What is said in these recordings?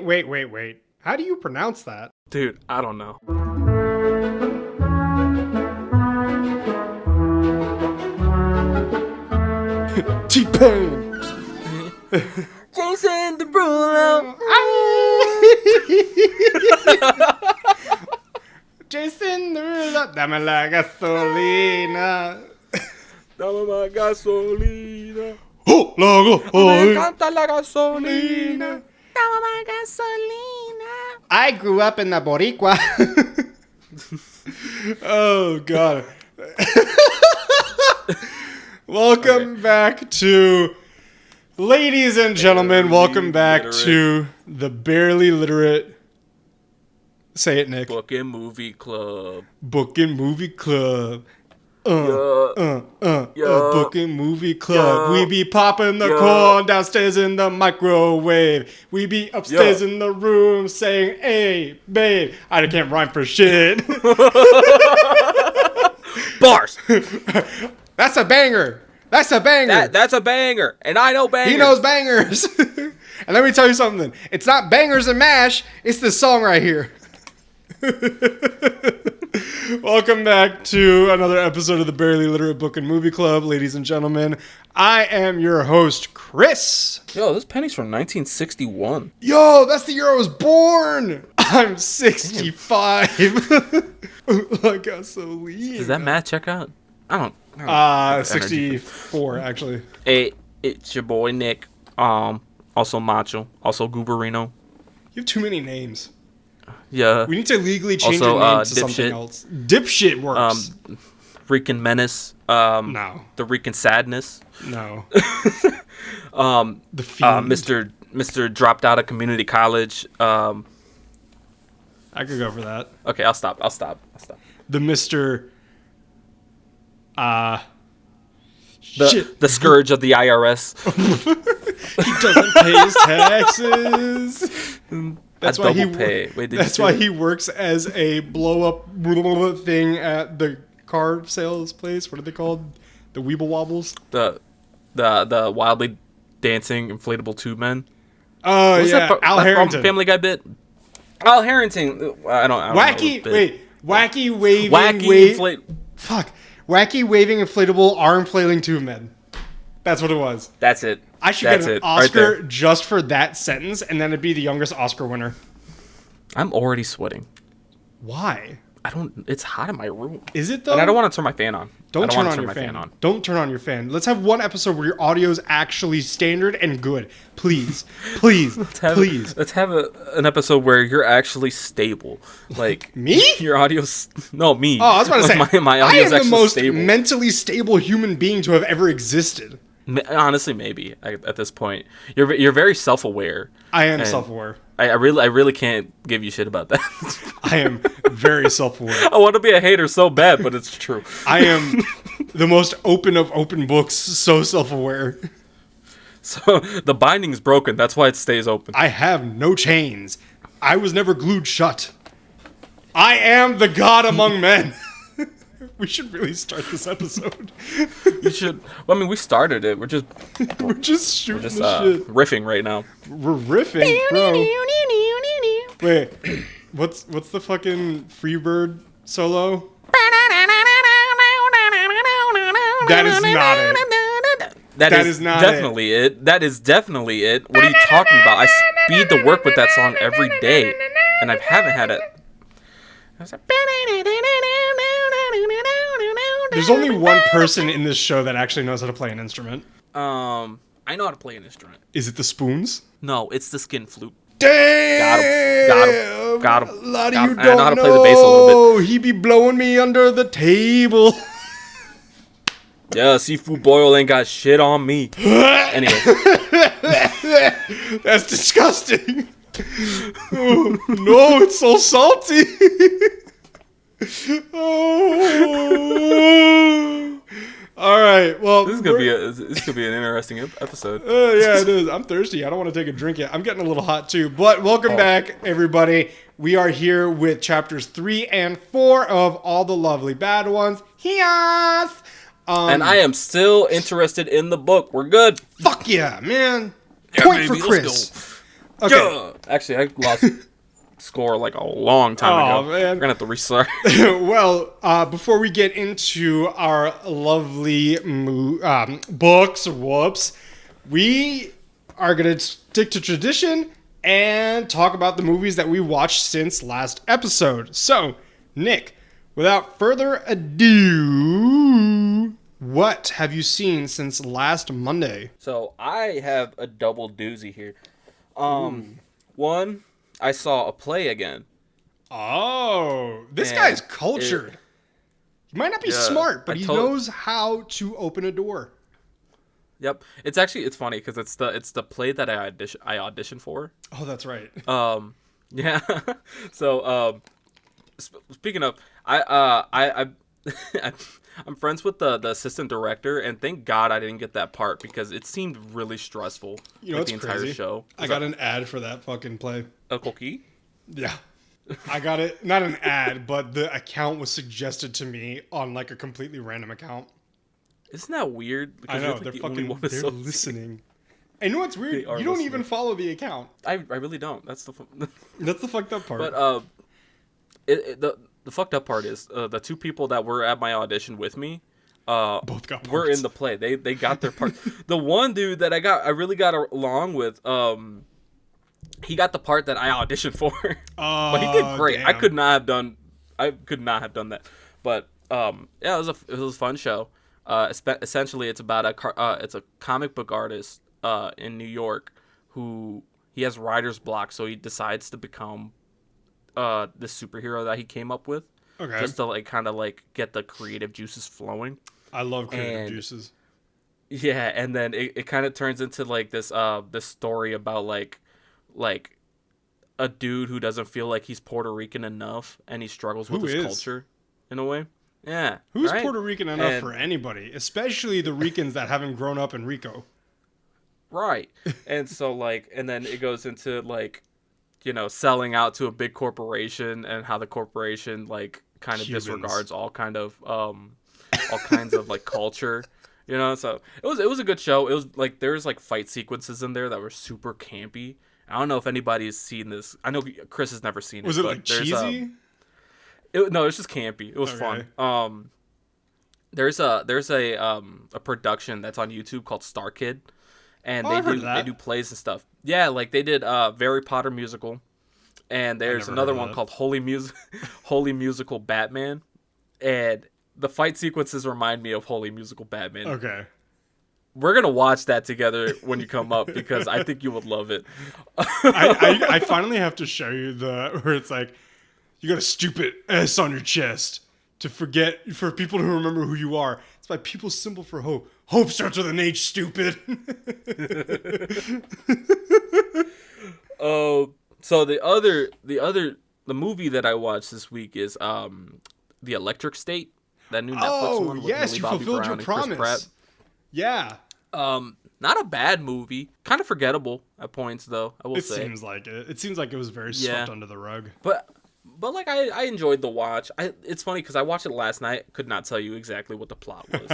Wait. How do you pronounce that? Dude, I don't know. T-Pain! Jason Derulo! Jason Derulo! Dame la gasolina! Dame más gasolina. Oh, logo! Me encanta la gasolina. Dame más gasolina. I grew up in the Boricua. Oh, God. Welcome back to... Ladies and gentlemen, welcome back to the Barely Literate... Say it, Nick. Book and Movie Club. Book and Movie Club. Book and Movie Club. We be popping the corn downstairs in the microwave. We be upstairs in the room saying, "Hey, babe." I can't rhyme for shit. Bars. That's a banger. That's a banger. That's a banger. And I know bangers. He knows bangers. And let me tell you something. It's not bangers and mash. It's this song right here. Welcome back to another episode of the Barely Literate Book and Movie Club, ladies and gentlemen. I am your host, Chris. Yo, this penny's from 1961. Yo, that's the year I was born. I'm 65. Like gasoline. Does that math check out? I don't 64 actually. Hey, it's your boy Nick. Also Macho. Also Gooberino. You have too many names. Yeah. We need to legally change Also, your name to Dipshit. something else. Dipshit works. Rican Menace. No. The Rican Sadness. No. The Fiend. Mr. Dropped out of community college. I could go for that. Okay, I'll stop. The Mr. The scourge of the IRS. He doesn't pay his taxes. That's why he works as a blow-up thing at the car sales place. What are they called? The Weeble Wobbles? The wildly dancing inflatable tube men. Oh, yeah. Al Harrington. Family Guy bit. Al Harrington. I don't Wacky waving. Wacky waving inflatable arm flailing tube men. That's what it was. That's it. I should get an Oscar just for that sentence, and then it'd be the youngest Oscar winner. I'm already sweating. Why? It's hot in my room. Is it though? And I don't want to turn my fan on. Don't turn on your fan. Don't turn on your fan. Let's have one episode where your audio is actually standard and good. Please. Let's have an episode where you're actually stable. Like me? Your audio's me. Oh, I was about to say my audio is actually the most stable. Mentally stable human being to have ever existed. Honestly, maybe at this point, you're very self-aware. I am self-aware. I really can't give you shit about that. I am very self-aware. I want to be a hater so bad, but it's true. I am the most open of open books, so self-aware. So the binding's broken. That's why it stays open. I have no chains. I was never glued shut. I am the god among men. We should really start this episode. You should. Well, I mean, we started it. We're just shooting the shit. Riffing right now. We're riffing, bro. Wait, what's the fucking Freebird solo? That is not it. That is definitely it. That is definitely it. What are you talking about? I speed to work with that song every day, and I haven't had it. There's only one person in this show that actually knows how to play an instrument. I know how to play an instrument. Is it the spoons? No, it's the skin flute. Damn! Got him. A lot of you don't I know how to play the bass a little bit. He be blowing me under the table. Yeah, seafood boil ain't got shit on me. Anyway. That's disgusting. Oh, no, it's so salty. Oh. All right. Well, this could be an interesting episode. Yeah, it is. I'm thirsty. I don't want to take a drink yet. I'm getting a little hot too. But welcome back, everybody. We are here with chapters 3 and 4 of All the Lovely Bad Ones. Yes. And I am still interested in the book. We're good. Fuck yeah, man. Yeah, Point baby, for Chris. Okay. Yeah! Actually, I lost score like a long time ago. Man. We're gonna have to restart. Well, before we get into our lovely books, whoops, we are going to stick to tradition and talk about the movies that we watched since last episode. So, Nick, without further ado, what have you seen since last Monday? So I have a double doozy here. One, I saw a play again. Oh, this And guy's cultured. He might not be smart, but he told- knows how to open a door. Yep, it's funny because it's the play that I auditioned for. Oh, that's right. Yeah. So speaking of, I I'm friends with the assistant director, and thank God I didn't get that part because it seemed really stressful. You know like what's the entire crazy? show. I got an ad for that fucking play. A cookie. Yeah. I got it. Not an ad, but the account was suggested to me on like a completely random account. Isn't that weird? I Because know. you're, like, They're the fucking only one they're associated. listening. And you know what's weird? They are You don't listening. even follow the account. I really don't. That's the. That's the fucked up part. But the fucked up part is the two people that were at my audition with me, both got were parts. in the play. They got their part. The one dude that I really got along with, he got the part that I auditioned for. But he did great. Damn. I could not have done that. But yeah, it was a fun show. Essentially, it's about it's a comic book artist in New York who he has writer's block, so he decides to become the superhero that he came up with. Okay. Just to kind of get the creative juices flowing. I love creative and- juices. Yeah, and then it kind of turns into this story about like a dude who doesn't feel like he's Puerto Rican enough, and he struggles with Who his is? culture in a way. Yeah, Who's right? Puerto Rican enough And- for anybody, especially the Ricans that haven't grown up in Rico? Right. And so and then it goes into selling out to a big corporation and how the corporation kind of Cubans. disregards all kinds of culture. So it was a good show. It was there's fight sequences in there that were super campy. I don't know if anybody's seen this. I know Chris has never seen it. Was it but there's, cheesy? No, it's just campy. It was Okay. fun. There's a production that's on YouTube called Star Kid, and I've heard of that. they do plays and stuff. Yeah, they did Harry Potter musical, and there's never another heard of one that. called Holy Musical Batman, and the fight sequences remind me of Holy Musical Batman. Okay. We're gonna watch that together when you come up because I think you would love it. I finally have to show you where it's you got a stupid S on your chest for people to remember who you are. It's my people's symbol for hope. Hope starts with an H, stupid. So the movie that I watched this week is The Electric State, that new Netflix one with yes, Millie you Bobby fulfilled Brown your and Chris promise. Pratt. Yeah, Not a bad movie. Kind of forgettable at points, though. I will it say. seems like it. It seems like it was very swept under the rug. But I enjoyed the watch. It's funny because I watched it last night. Could not tell you exactly what the plot was.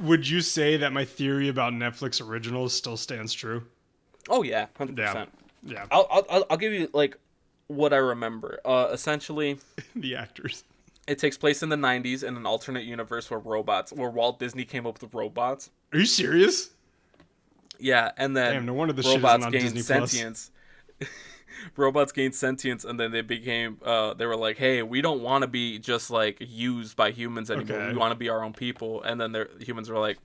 Would you say that my theory about Netflix originals still stands true? Oh yeah, 100%. Yeah. I'll give you what I remember. Essentially, The actors. it takes place in the 90s in an alternate universe where Walt Disney came up with robots. Are you serious? Yeah, and then Damn, no wonder the shit isn't robots on gained Disney Plus. sentience. Robots gained sentience, and then they became. They were like, "Hey, we don't want to be just used by humans anymore. Okay. We want to be our own people." And then the humans were like,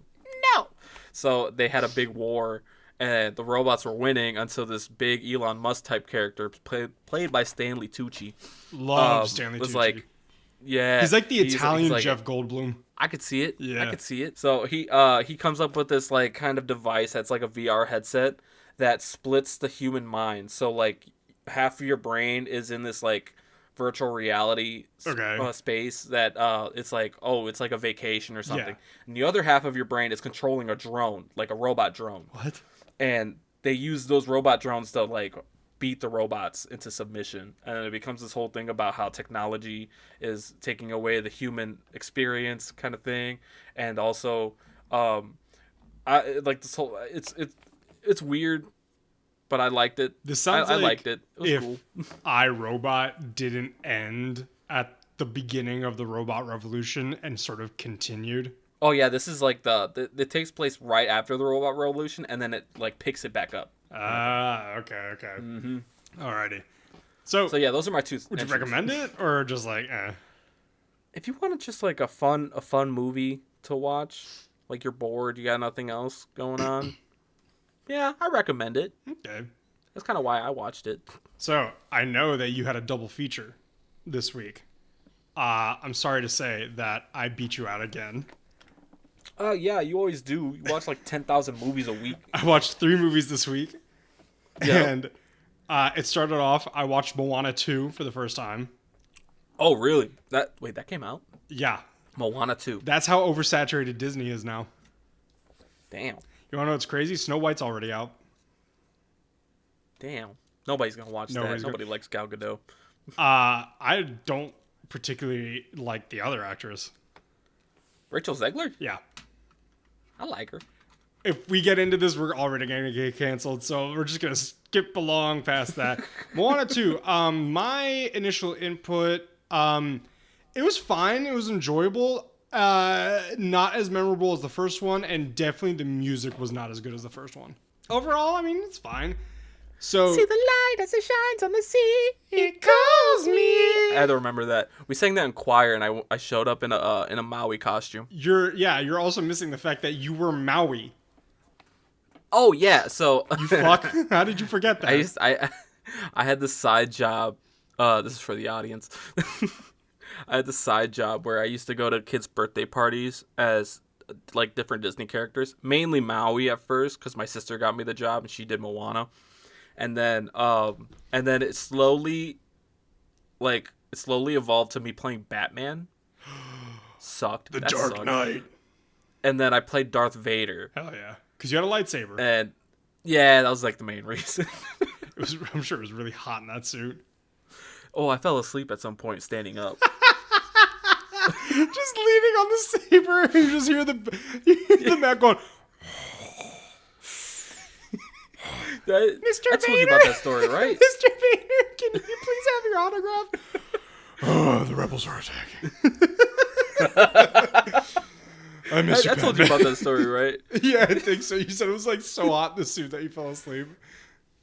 "No." So they had a big war, and the robots were winning until this big Elon Musk type character, played by Stanley Tucci, Love Stanley was Tucci. yeah, He's like the Italian he's Jeff Goldblum. I could see it. Yeah. I could see it. So he comes up with this kind of device that's like a VR headset that splits the human mind. So half of your brain is in this virtual reality space that it's it's like a vacation or something. Yeah. And the other half of your brain is controlling a drone, like a robot drone. What? And they use those robot drones to beat the robots into submission, and it becomes this whole thing about how technology is taking away the human experience kind of thing. And also I like this whole it's weird, but I liked it. This sounds I like liked it. It was if cool. iRobot didn't end at the beginning of the robot revolution and sort of continued. Oh yeah, this is like it takes place right after the robot revolution, and then it like picks it back up. Okay. Mm-hmm. Alrighty. So yeah, those are my two. Would you recommend it, or just like, If you want just like a fun movie to watch, like you're bored, you got nothing else going on, yeah, I recommend it. Okay. That's kind of why I watched it. So I know that you had a double feature this week. I'm sorry to say that I beat you out again. Yeah, you always do. You watch like 10,000 movies a week. I watched 3 movies this week. Yeah. And it started off, I watched Moana 2 for the first time. Oh, really? That came out? Yeah. Moana 2. That's how oversaturated Disney is now. Damn. You want to know what's crazy? Snow White's already out. Damn. Nobody's going to watch that. Nobody likes Gal Gadot. I don't particularly like the other actress. Rachel Zegler? Yeah. I like her. If we get into this, we're already going to get canceled, so we're just going to skip along past that. Moana 2, my initial input, it was fine. It was enjoyable. Not as memorable as the first one, and definitely the music was not as good as the first one. Overall, I mean, it's fine. So See the light as it shines on the sea. It calls me. I had to remember that. We sang that in choir, and I showed up in a Maui costume. You're also missing the fact that you were Maui. Oh yeah, so You fuck. How did you forget that? I had this side job. This is for the audience. I had this side job where I used to go to kids' birthday parties as like different Disney characters, mainly Maui at first because my sister got me the job and she did Moana, and then it slowly evolved to me playing Batman. Sucked. The That Dark sucked. Knight. And then I played Darth Vader. Hell yeah. Because you had a lightsaber. And yeah, that was like the main reason. I'm sure it was really hot in that suit. Oh, I fell asleep at some point standing up. Just leaning on the saber, and you just hear the Mac going. I told you about that story, right? Mr. Vader, can you please have your autograph? Oh, the rebels are attacking. I miss you, I told you about that story, right? Yeah, I think so. You said it was like so hot in the suit that you fell asleep.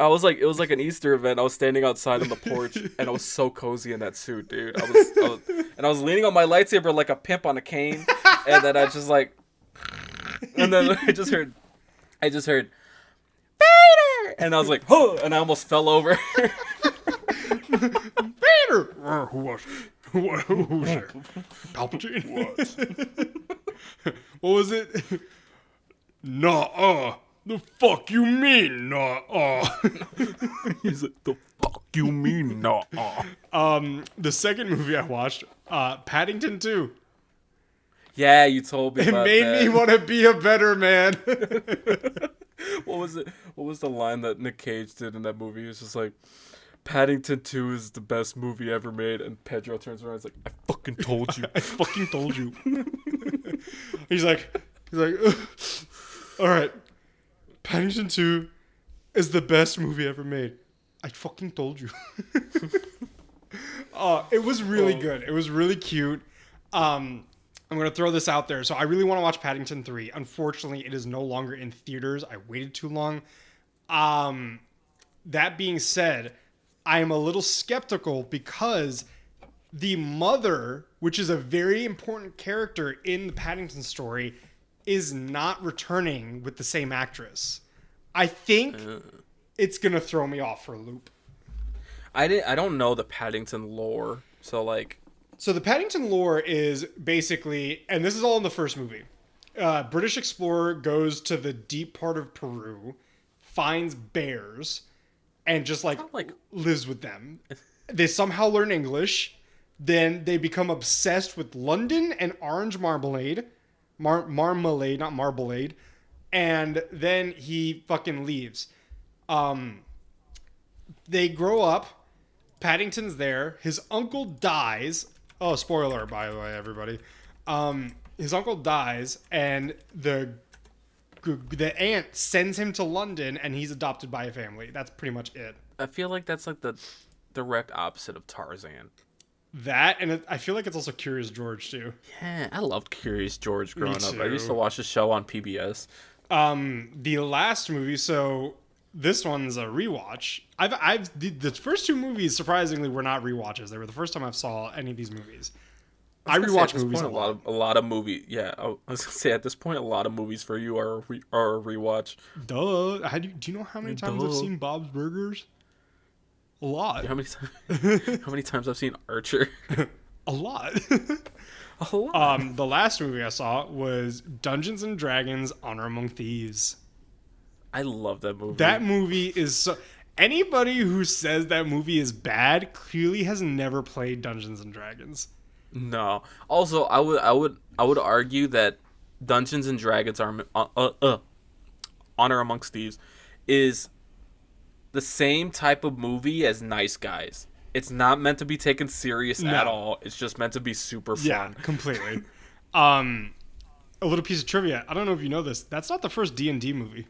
It was like an Easter event. I was standing outside on the porch, and I was so cozy in that suit, dude. I was leaning on my lightsaber like a pimp on a cane, and then I just like, and then I just heard, Vader, and I was like, oh, and I almost fell over. Vader. Who was there? Palpatine. What was it? Nah. The fuck you mean, nah? He's like, the fuck you mean, nah? The second movie I watched, Paddington 2. Yeah, you told me. It about made that. me want to be a better man. What was it? What was the line that Nick Cage did in that movie? It was just like, Paddington 2 is the best movie ever made, and Pedro turns around and is like, I fucking told you. I fucking told you. He's like, all right, Paddington 2 is the best movie ever made. I fucking told you. It was really good. It was really cute. I'm going to throw this out there. So I really want to watch Paddington 3. Unfortunately, it is no longer in theaters. I waited too long. That being said, I am a little skeptical because the mother, which is a very important character in the Paddington story, is not returning with the same actress. I think it's going to throw me off for a loop. I don't know the Paddington lore, so like... So the Paddington lore is basically, and this is all in the first movie, British explorer goes to the deep part of Peru, finds bears, and just like lives with them. They somehow learn English. Then they become obsessed with London and orange marmalade. Marmalade, not marmalade. And then he fucking leaves. They grow up. Paddington's there. His uncle dies. Oh, spoiler, by the way, everybody. His uncle dies, and the the aunt sends him to London, and he's adopted by a family. That's pretty much it. I feel like that's like the direct opposite of Tarzan. That, and I feel like it's also Curious George too. Yeah, I loved Curious George growing up. I too. used to watch the show on PBS. The last movie, so this one's a rewatch. The first two movies surprisingly were not rewatches. They were the first time I saw any of these movies. I rewatch movies a lot. A lot of movies. Yeah, I was gonna say at this point, a lot of movies for you are a rewatch. Duh. Do you know how many times I've seen Bob's Burgers? A lot. How many times I've seen Archer? A lot. A lot. The last movie I saw was Dungeons and Dragons: Honor Among Thieves. I love that movie. That movie is so. Anybody who says that movie is bad clearly has never played Dungeons and Dragons. No. Also, I would argue that Dungeons and Dragons Honor Amongst Thieves is the same type of movie as Nice Guys. It's not meant to be taken serious at all. It's just meant to be super fun. Yeah, completely. A little piece of trivia. I don't know if you know this. That's not the first D&D movie.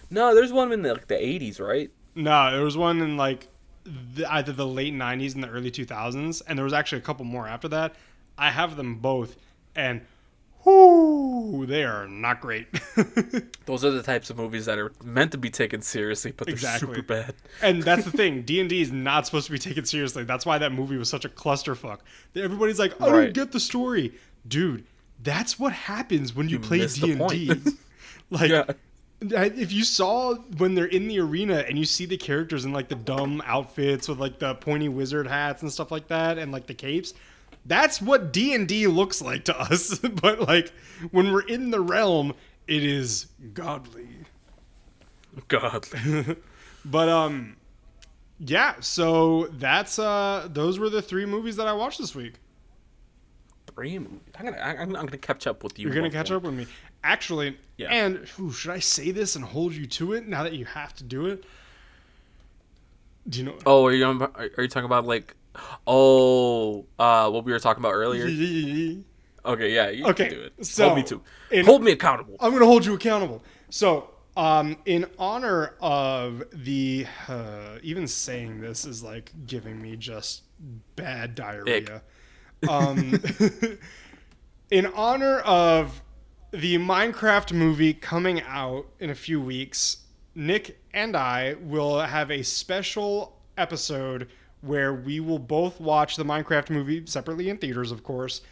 No, there's one in the 80s, right? No, there was one in either the late 90s and the early 2000s, and there was actually a couple more after that. I have them both, and whoo, they are not great. Those are the types of movies that are meant to be taken seriously, but they're super bad. And that's the thing. D&D is not supposed to be taken seriously. That's why that movie was such a clusterfuck. Everybody's like, I don't get the story. Dude, that's what happens when you play D&D. If you saw when they're in the arena and you see the characters in the dumb outfits with the pointy wizard hats and stuff like that and the capes, that's what D&D looks like to us. But when we're in the realm, it is godly. But yeah, so that's those were the 3 movies that I watched this week. 3 movies. I'm gonna catch up with you. You're gonna catch up with me. Actually, yeah. And should I say this and hold you to it now that you have to do it? Do you know? Oh, are you talking about what we were talking about earlier? Okay, yeah, you can do it. So hold me to. Hold me accountable. I'm gonna hold you accountable. So, in honor of the even saying this is giving me just bad diarrhea. In honor of the Minecraft movie coming out in a few weeks, Nick and I will have a special episode where we will both watch the Minecraft movie separately in theaters, of course.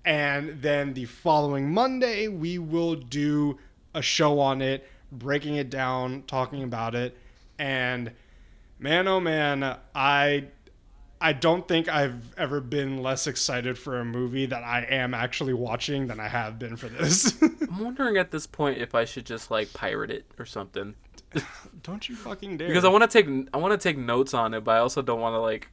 And then the following Monday, we will do a show on it, breaking it down, talking about it. And man, oh man, I don't think I've ever been less excited for a movie that I am actually watching than I have been for this. I'm wondering at this point if I should just pirate it or something. Don't you fucking dare. Because I want to take notes on it, but I also don't want to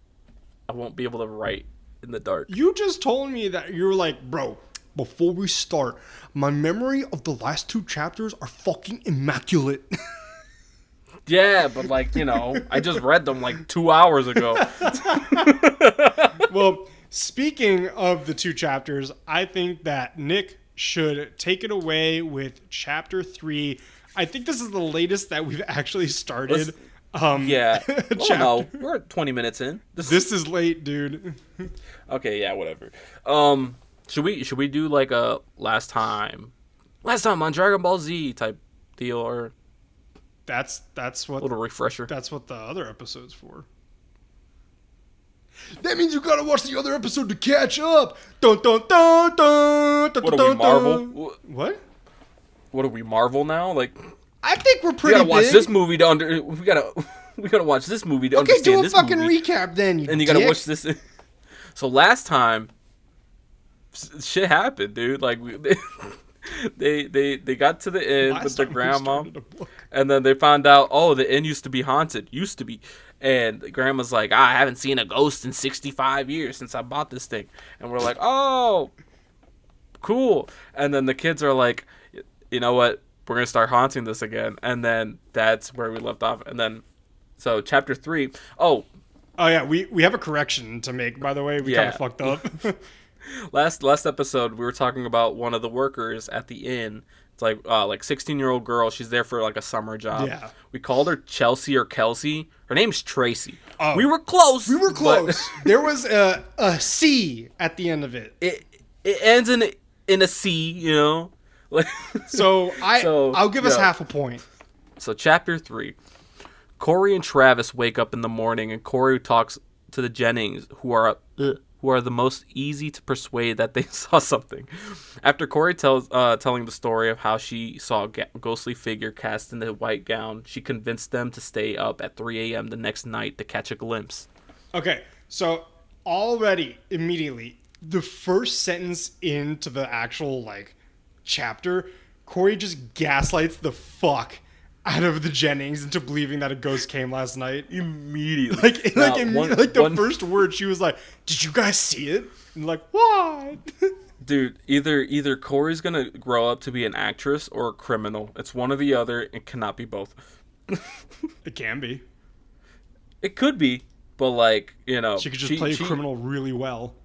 I won't be able to write in the dark. You just told me that you were bro, before we start, my memory of the last 2 chapters are fucking immaculate. Yeah, but I just read them 2 hours ago. Well, speaking of the 2 chapters, I think that Nick should take it away with chapter 3. I think this is the latest that we've actually started. Yeah. No, we're 20 minutes in. This is late, dude. Okay, yeah, whatever. Should we do a last time on Dragon Ball Z type deal, or that's what a little refresher? That's what the other episode's for. That means you gotta watch the other episode to catch up. Dun dun dun dun. What are we, Marvel? What? What are we, Marvel now? I think we're pretty. We gotta watch this movie to under. We gotta watch this movie to understand this movie. Okay, do a fucking recap then. And you gotta watch this. So last time, shit happened, dude. They got to the inn with their grandma, and then they found out, the inn used to be haunted. And the grandma's like, I haven't seen a ghost in 65 years since I bought this thing. And we're like, oh, cool. And then the kids are like, you know what? We're going to start haunting this again. And then that's where we left off. And then, so chapter 3. Oh, yeah. We have a correction to make, by the way. We kind of fucked up. Last episode, we were talking about one of the workers at the inn. It's like 16-year-old girl. She's there for like a summer job. Yeah. We called her Chelsea or Kelsey. Her name's Tracy. Oh. We were close. There was a C at the end of it. It ends in a C, you know. So I'll give us half a point. So chapter 3. Corey and Travis wake up in the morning, and Corey talks to the Jennings, who are the most easy to persuade that they saw something. After Corey telling the story of how she saw a ghostly figure cast in a white gown, she convinced them to stay up at 3 a.m. the next night to catch a glimpse. Okay, so already, immediately, the first sentence into the actual, like, chapter, Corey just gaslights the fuck out of the Jennings into believing that a ghost came last night. Immediately. The first word, she was like, "Did you guys see it?" And like, what? Dude, either Corey's gonna grow up to be an actress or a criminal. It's one or the other. It cannot be both. It can be. It could be, but like, you know, she could just play a criminal really well.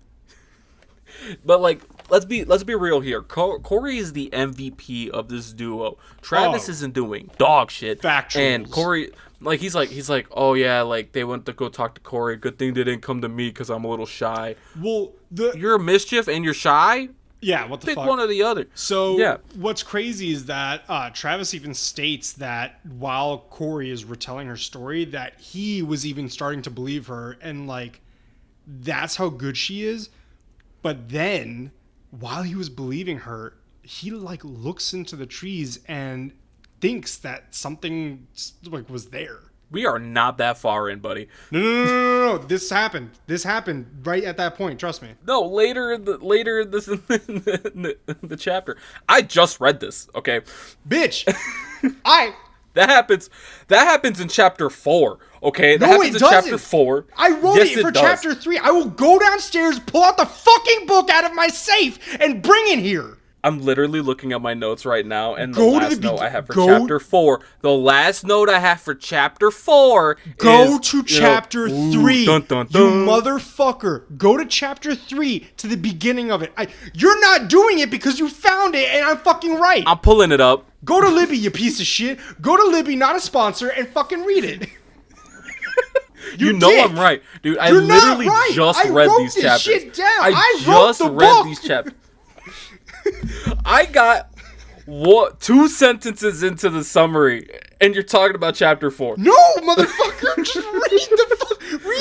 But like, let's be real here. Corey is the MVP of this duo. Travis isn't doing dog shit. Factuals. And Corey, like, he's like, oh yeah, like they went to go talk to Corey. Good thing they didn't come to me because I'm a little shy. Well, you're a mischief and you're shy. Yeah, what the fuck? Pick one or the other. So yeah. What's crazy is that Travis even states that while Corey is retelling her story, that he was even starting to believe her, and like that's how good she is. But then, while he was believing her, he like looks into the trees and thinks that something like was there. We are not that far in, buddy. No. This happened. This happened right at that point. Trust me. No, later in the chapter. I just read this. Okay, bitch. That happens in chapter 4. Okay, that no, happens it in doesn't. chapter 4. I wrote it for chapter 3. I will go downstairs, pull out the fucking book out of my safe, and bring it here. I'm literally looking at my notes right now, and the last note I have for chapter 4. The last note I have for chapter 4 Go is, to chapter 3. Dun, dun, dun. You motherfucker. Go to chapter 3 to the beginning of it. You're not doing it because you found it, and I'm fucking right. I'm pulling it up. Go to Libby, you piece of shit. Go to Libby, not a sponsor, and fucking read it. You know I'm right. Dude, I literally just read these chapters. Shit down. I just read these chapters. I got 2 sentences into the summary, and you're talking about chapter 4. No, motherfucker, just read the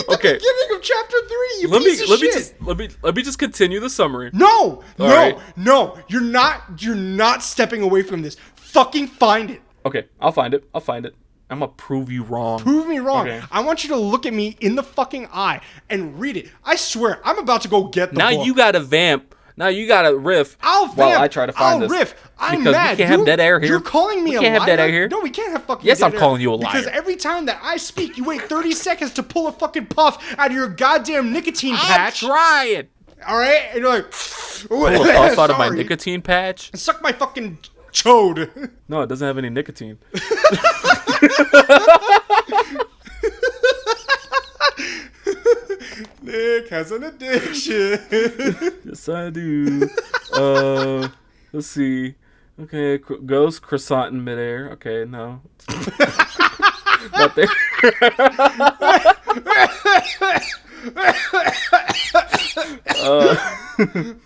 beginning of chapter 3. You piece of shit. Let me just continue the summary. No, you're not stepping away from this. Fucking find it. Okay, I'll find it. I'm gonna prove you wrong. Prove me wrong. Okay. I want you to look at me in the fucking eye and read it. I swear, I'm about to go get the book. Now you got to vamp. Now you got to riff. I'll vamp. While I try to find I'll riff. I'm because mad. We can't have dead air here. You're calling me a liar. We can't have dead air here. No, we can't have fucking Yes, dead I'm air. calling you a liar. Because every time that I speak, you wait 30 seconds to pull a fucking puff out of your goddamn nicotine patch. I'm trying. All right? And you're like... Pull a puff out of my nicotine patch? Suck my fucking chode. No, it doesn't have any nicotine. Nick has an addiction. Yes, I do. Let's see. Okay, ghost croissant in midair. Okay, no. Not there.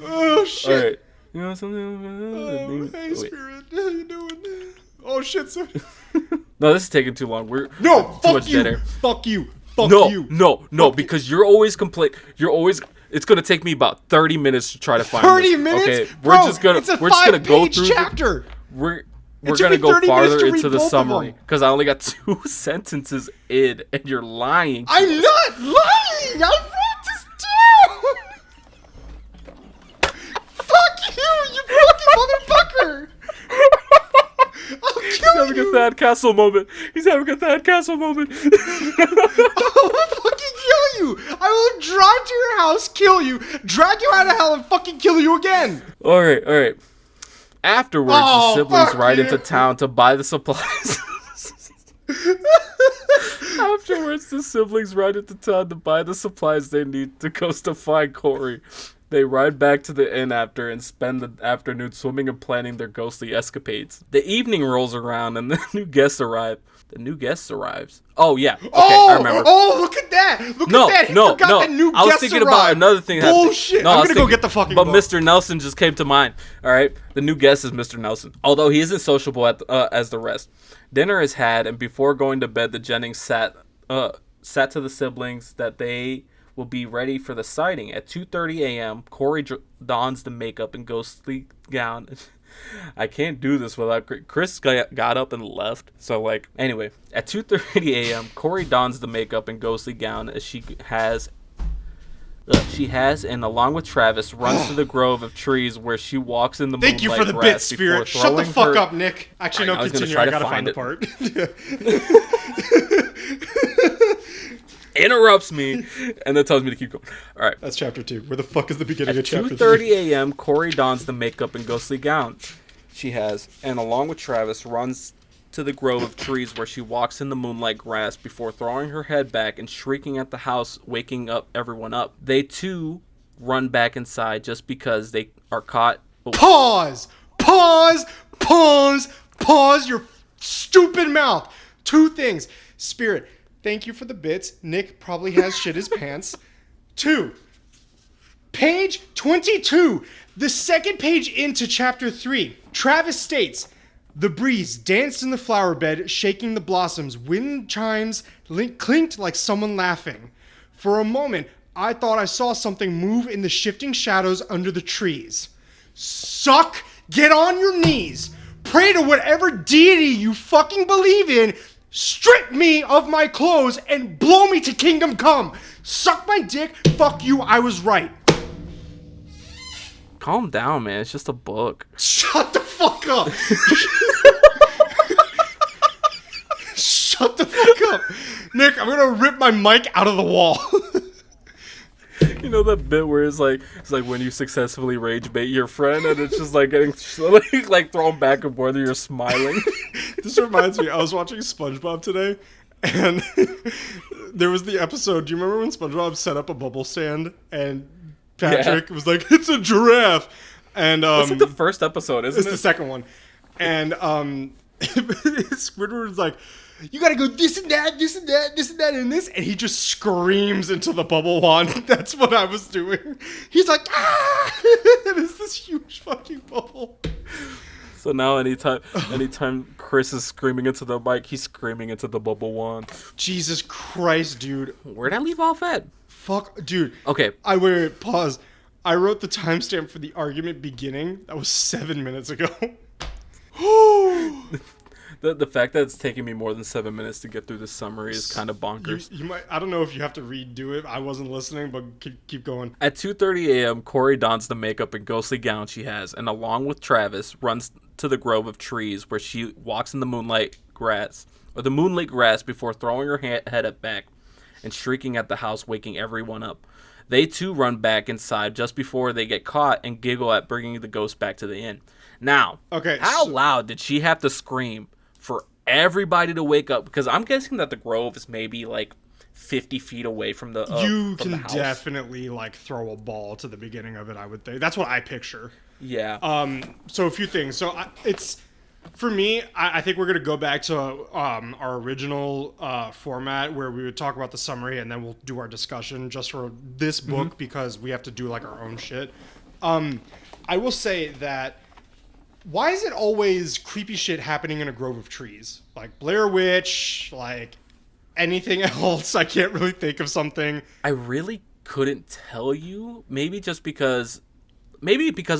Oh, shit. All right. You know something? Hey, Spirit. How you doing? Oh, shit. Sorry. No, this is taking too long. We're No, too fuck much you. dead air. Fuck you. No, because you're always it's gonna take me about 30 minutes to try to find 30 this. minutes? Okay, Bro, it's a 5-page chapter. We're took gonna me go 30 minutes farther to read into the both of summary them. because I only got 2 sentences in, and you're lying. I'm not lying. I wrote this down. Fuck you fucking motherfucker. I'll kill He's having a Thad Castle moment. I'll fucking kill you. I will drive to your house, kill you, drag you out of hell, and fucking kill you again. All right. Afterwards, the siblings ride into town to buy the supplies. Afterwards, the siblings ride into town to buy the supplies they need to go to find Corey. They ride back to the inn after and spend the afternoon swimming and planning their ghostly escapades. The evening rolls around and the new guests arrive. The new guest arrives. Oh, yeah. Okay, I remember. Oh, look at that. Look at that. He forgot that new I was guest thinking arrived. about another thing. Bullshit. No, I'm going to go get the fucking But book. Mr. Nelson just came to mind. All right? The new guest is Mr. Nelson. Although he isn't sociable as the rest. Dinner is had, and before going to bed, the Jennings sat to the siblings that they will be ready for the sighting. At 2:30 a.m., Corey dons the makeup and ghostly gown. I can't do this without Chris got up and left. So, like, anyway, at 2:30 a.m., Corey dons the makeup and ghostly gown as she has, and along with Travis, runs to the grove of trees where she walks in the moonlight. Thank you for the bit, Spirit. Shut the fuck up, Nick. Actually, no, continue. I gotta find the part. Interrupts me and then tells me to keep going. All right. That's chapter 2. Where the fuck is the beginning of chapter 3? At 2:30 a.m., Corey dons the makeup and ghostly gown she has, and along with Travis, runs to the grove of trees where she walks in the moonlight grass before throwing her head back and shrieking at the house, waking everyone up. They, too, run back inside just because they are caught. Pause your stupid mouth. 2 things. Spirit, thank you for the bits. Nick probably has shit his pants. 2. Page 22. The second page into chapter 3. Travis states, the breeze danced in the flower bed, shaking the blossoms. Wind chimes clinked like someone laughing. For a moment, I thought I saw something move in the shifting shadows under the trees. Suck! Get on your knees! Pray to whatever deity you fucking believe in! Strip me of my clothes and blow me to kingdom come! Suck my dick! Fuck you, I was right. Calm down, man. It's just a book. Shut the fuck up! Shut the fuck up! Nick, I'm gonna rip my mic out of the wall. You know that bit where it's like when you successfully rage bait your friend and it's just like getting like thrown back and forth and you're smiling. This reminds me, I was watching SpongeBob today and there was the episode, do you remember when SpongeBob set up a bubble stand and Patrick was like, it's a giraffe? And That's like the first episode, isn't it? It's the second one. And Squidward was like, you gotta go this and that, this and that, this and that, and this. And he just screams into the bubble wand. That's what I was doing. He's like, ah! And it's this huge fucking bubble. So now anytime Chris is screaming into the mic, he's screaming into the bubble wand. Jesus Christ, dude. Where'd I leave off at? Fuck, dude. Okay. Wait, pause. I wrote the timestamp for the argument beginning. That was 7 minutes ago. The fact that it's taking me more than 7 minutes to get through this summary is kind of bonkers. You might. I don't know if you have to redo it. I wasn't listening, but keep going. At 2:30 a.m., Corey dons the makeup and ghostly gown she has, and along with Travis, runs to the grove of trees where she walks in the moonlit grass before throwing her head back and shrieking at the house, waking everyone up. They too run back inside just before they get caught and giggle at bringing the ghost back to the inn. Now, how loud did she have to scream for everybody to wake up? Because I'm guessing that the grove is maybe like 50 feet away from the you from can the house. Definitely like throw a ball to the beginning of it, I would think. That's what I picture. Yeah. So a few things. So it's for me, I think we're gonna go back to our original format where we would talk about the summary and then we'll do our discussion just for this book because we have to do like our own shit. I will say that why is it always creepy shit happening in a grove of trees? Like Blair Witch, like anything else? I can't really think of something. I really couldn't tell you. Maybe because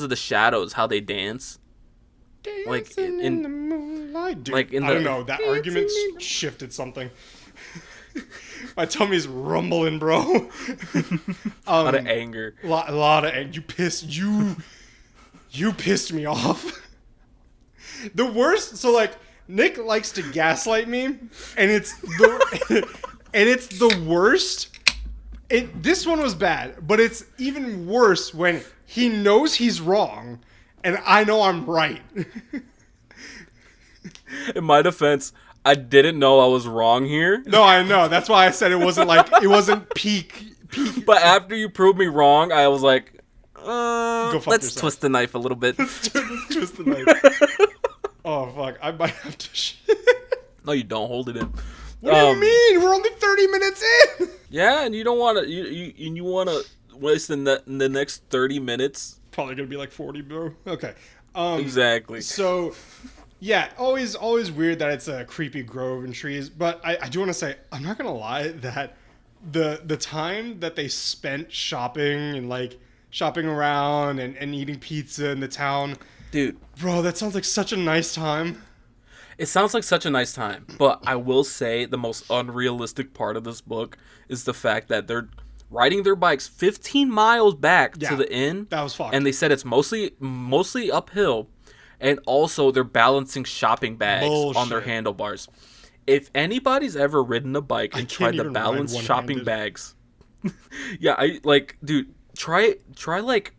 of the shadows, how they dance. Like in the moonlight, dude. Like I don't know. That argument shifted something. My tummy's rumbling, bro. A lot of anger. A lot of anger. You pissed me off. The worst. So like Nick likes to gaslight me, and it's the worst. This one was bad, but it's even worse when he knows he's wrong, and I know I'm right. In my defense, I didn't know I was wrong here. No, I know. That's why I said it wasn't peak. But after you proved me wrong, I was like, Go fuck let's yourself. twist the knife a little bit. Twist the knife. Oh fuck! I might have to shit. No, you don't. Hold it in. What do you mean? We're only 30 minutes in. Yeah, and you don't want to. You want to waste the next 30 minutes. Probably gonna be like 40, bro. Okay. Exactly. So, yeah, always weird that it's a creepy grove and trees. But I do want to say, I'm not gonna lie that the time that they spent shopping and like shopping around and eating pizza in the town, Dude, bro, that sounds like such a nice time. it sounds like such a nice time, but I will say the most unrealistic part of this book is the fact that they're riding their bikes 15 miles back to the inn. That was fucked. And they said it's mostly uphill, and also they're balancing shopping bags on their Bullshit. handlebars. If anybody's ever ridden a bike and tried to even ride balance shopping one-handed. bags, yeah, dude, try like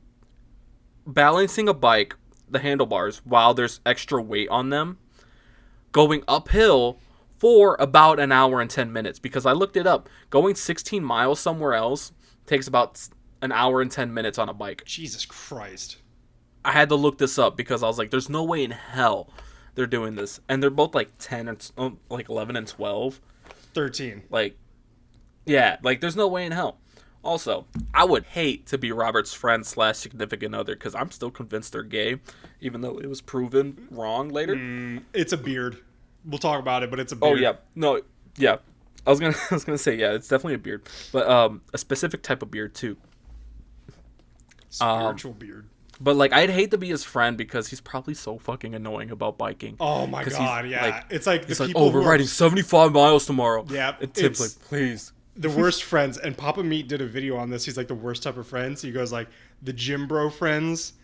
balancing a bike, the handlebars, while there's extra weight on them, going uphill for about an hour and 10 minutes, because I looked it up. Going 16 miles somewhere else takes about an hour and 10 minutes on a bike. Jesus Christ. I had to look this up because I was like, there's no way in hell they're doing this. And they're both like 10 or like 11 and 12. 13. Like, yeah, like there's no way in hell. Also, I would hate to be Robert's friend / significant other, because I'm still convinced they're gay, even though it was proven wrong later. It's a beard. We'll talk about it, but it's a beard. Oh yeah, no, yeah. I was gonna say, yeah, it's definitely a beard, but a specific type of beard too. Spiritual beard. But like, I'd hate to be his friend because he's probably so fucking annoying about biking. Oh my 'Cause god, he's, yeah. like- It's like the He's like, people oh, who we're are riding 75 miles tomorrow. Yeah, and Tim's it's- like, please. the worst friends. And Papa Meat did a video on this. He's like the worst type of friends. He goes like the gym bro friends.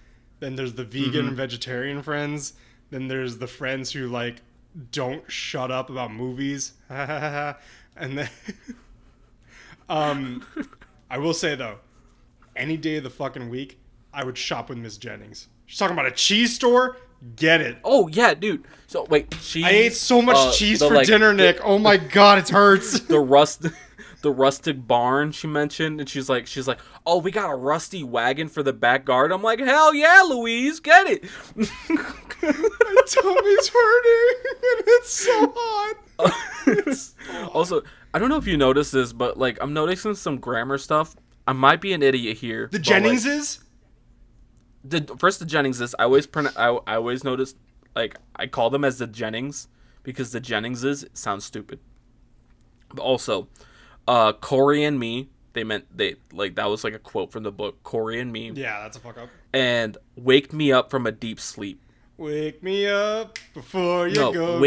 Then there's the vegan and vegetarian friends. Then there's the friends who like don't shut up about movies. And then I will say though, any day of the fucking week, I would shop with Miss Jennings. She's talking about a cheese store. Get it. Oh yeah, dude. So wait, cheese. I ate so much cheese the, for like, dinner, Nick. Oh my god, it hurts. the rustic barn she mentioned, and she's like, oh, we got a rusty wagon for the back garden. I'm like, hell yeah, Louise, get it. My tummy's hurting, and it's so hot. Also, I don't know if you noticed this, but like, I'm noticing some grammar stuff. I might be an idiot here. The but, Jenningses? First the Jenningses. I always notice, like, I call them as the Jennings because the Jenningses sound stupid. But also, Corey and me. That was like a quote from the book. Corey and me. Yeah, that's a fuck up. And waked me up from a deep sleep. Wake me up before you go.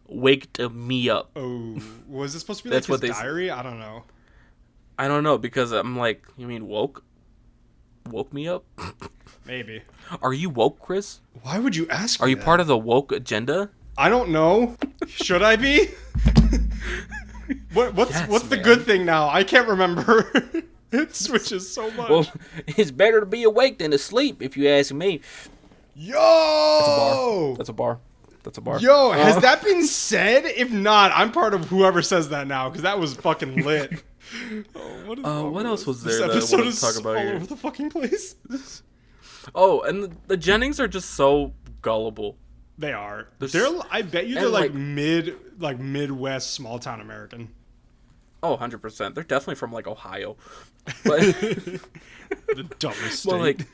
Waked me up. Oh, was it supposed to be That's like what his they diary? I don't know. I don't know, because I'm like, you mean woke? Woke me up? Maybe. Are you woke, Chris? Why would you ask? Are you part of the woke agenda? I don't know. Should I be? What's the man. good thing now? I can't remember. It switches so much. Well, it's better to be awake than asleep, if you ask me. Yo! That's a bar. Yo, has that been said? If not, I'm part of whoever says that now, because that was fucking lit. What else was This there that I episode wanted to is talk about all here? over the fucking place. Oh, and the Jennings are just so gullible. They are. They're I bet you they're and, like like- Midwest small town American. Oh, 100%. They're definitely from, like, Ohio. But, The dumbest state. well, like,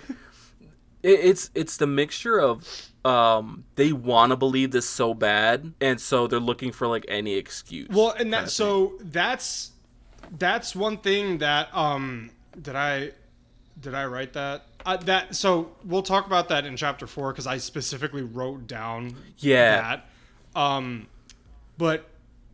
it's the mixture of they want to believe this so bad, and so they're looking for, like, any excuse. Well, and kinda that's one thing that did I write that? So we'll talk about that in chapter 4 because I specifically wrote down that. But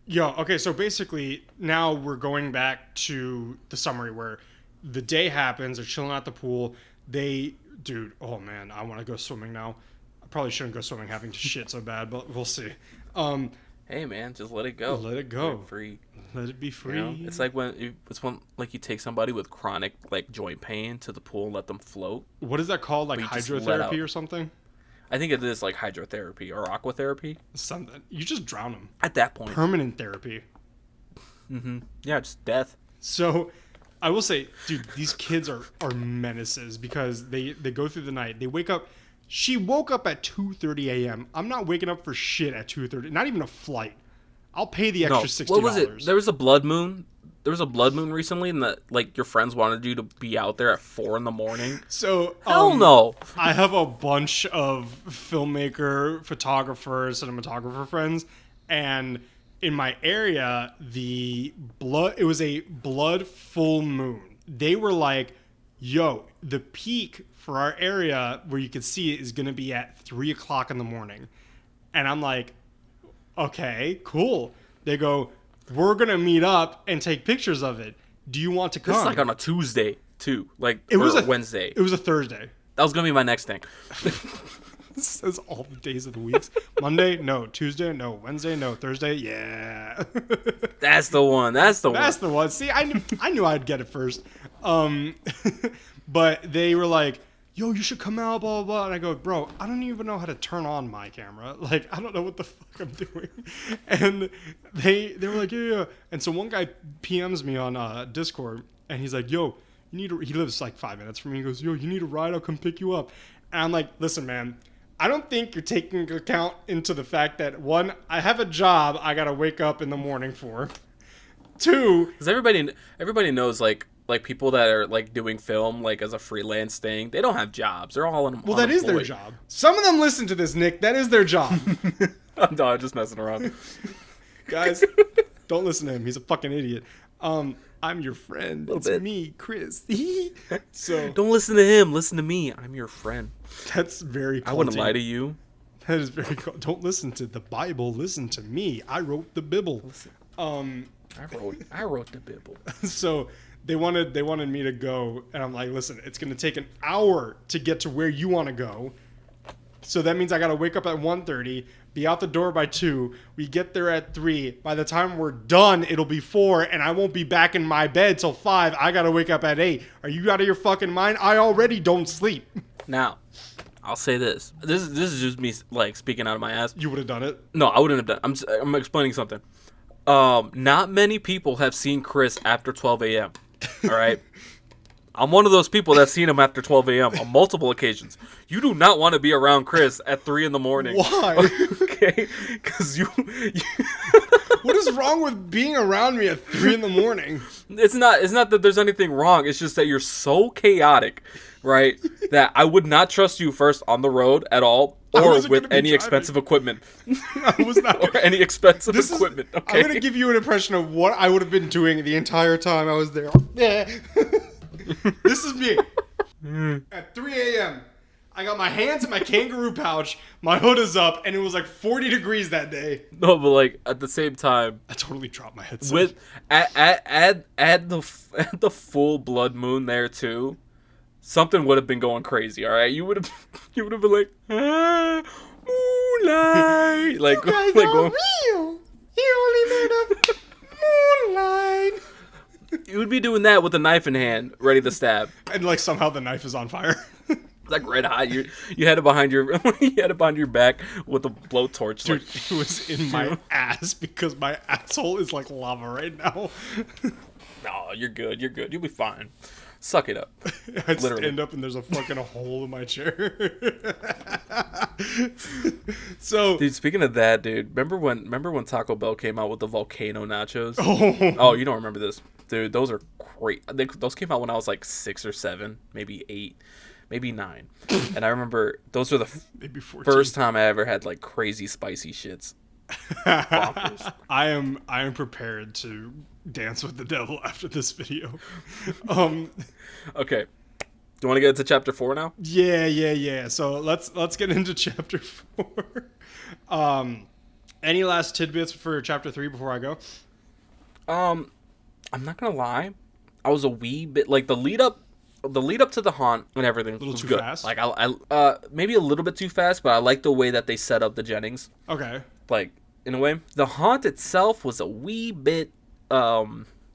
yeah, okay. So basically, now we're going back to the summary where the day happens. They're chilling at the pool. Dude, oh man, I want to go swimming now. I probably shouldn't go swimming, having to shit so bad, but we'll see. Hey man, just let it go. Let it go. Let it free. Let it be free. You know? It's like when you take somebody with chronic like joint pain to the pool and let them float. What is that called? Like you just let out. hydrotherapy or something? I think it is like hydrotherapy or aquatherapy. Something. You just drown them. At that point, Permanent therapy. yeah, just death. So I will say, dude, these kids are menaces because they go through the night. They wake up. She woke up at 2:30 a.m. I'm not waking up for shit at 2:30. Not even a flight. I'll pay the extra $60. What was it? There was a blood moon. There was a blood moon recently, and that like your friends wanted you to be out there at 4 a.m. So hell no. I have a bunch of filmmaker, photographer, cinematographer friends, and in my area, it was a blood full moon. They were like, "Yo, the peak for our area where you can see it is going to be at 3 o'clock in the morning," and I'm like, "Okay, cool." They go, "We're going to meet up and take pictures of it. Do you want to come?" This is like on a Tuesday too, like It was a Wednesday. It was a Thursday. That was gonna be my next thing. It says all the days of the weeks. Monday, no. Tuesday, no. Wednesday, no. Thursday, yeah. That's the one. That's the one. See, I knew I'd get it first. But they were like, "Yo, you should come out, blah, blah, blah." And I go, "Bro, I don't even know how to turn on my camera. Like, I don't know what the fuck I'm doing." And they were like, "Yeah." And so one guy PMs me on Discord, and he's like, "Yo, he lives like 5 minutes from me." He goes, "Yo, you need a ride? I'll come pick you up." And I'm like, "Listen, man, I don't think you're taking account into the fact that, one, I have a job I gotta wake up in the morning for. Two, because everybody knows like people that are like doing film like as a freelance thing, they don't have jobs. They're all well, that is their job. Some of them listen to this, Nick. That is their job. No, I'm just messing around. Guys, don't listen to him. He's a fucking idiot. I'm your friend. It's me, Chris. So don't listen to him. Listen to me. I'm your friend. That's very culty. I wouldn't lie to you. That is very cool. Don't listen to the Bible. Listen to me. I wrote the Bible. I wrote the Bible. So they wanted me to go, and I'm like, "Listen, it's gonna take an hour to get to where you want to go. So that means I gotta wake up at 1:30, be out the door by 2. We get there at 3. By the time we're done, it'll be 4, and I won't be back in my bed till 5. I gotta wake up at 8. Are you out of your fucking mind? I already don't sleep." Now, I'll say this. This is just me like speaking out of my ass. You would have done it? No, I wouldn't have done. I'm explaining something. Not many people have seen Chris after 12 a.m. All right. I'm one of those people that's seen him after 12 a.m. on multiple occasions. You do not want to be around Chris at 3 in the morning. Why? Okay, because you What is wrong with being around me at 3 in the morning? It's not that there's anything wrong. It's just that you're so chaotic, right? That I would not trust you first on the road at all, or with any expensive equipment. I was not. Or any expensive equipment. Okay. I'm gonna give you an impression of what I would have been doing the entire time I was there. This is me. At 3 a.m. I got my hands in my kangaroo pouch, my hood is up, and it was like 40 degrees that day. No, but like at the same time, I totally dropped my headset. With add the full blood moon there too, something would have been going crazy. All right, you would have been like, moonlight, like You guys like are going, real. You're only made of moonlight. you would be doing that with a knife in hand, ready to stab. And like somehow the knife is on fire. Like red hot, you had it behind your back with a blowtorch. Dude, like, it was in my ass because my asshole is like lava right now. no, you're good. You're good. You'll be fine. Suck it up. I stand up and there's a fucking hole in my chair. So, dude, speaking of that, dude, remember when Taco Bell came out with the volcano nachos? Oh, You don't remember this, dude? Those are great. Those came out when I was like 6 or 7, maybe 8. Maybe 9. And I remember those were the maybe 14. First time I ever had like crazy spicy shits. I am prepared to dance with the devil after this video. Okay. Do you want to get into chapter 4 now? Yeah. So let's get into chapter 4. Any last tidbits for chapter 3 before I go? I'm not gonna lie. I was a wee bit like the lead up to the haunt and everything. A little was too good. fast? Like I maybe a little bit too fast, but I like the way that they set up the Jennings. Okay. Like in a way, the haunt itself was a wee bit underwhelming.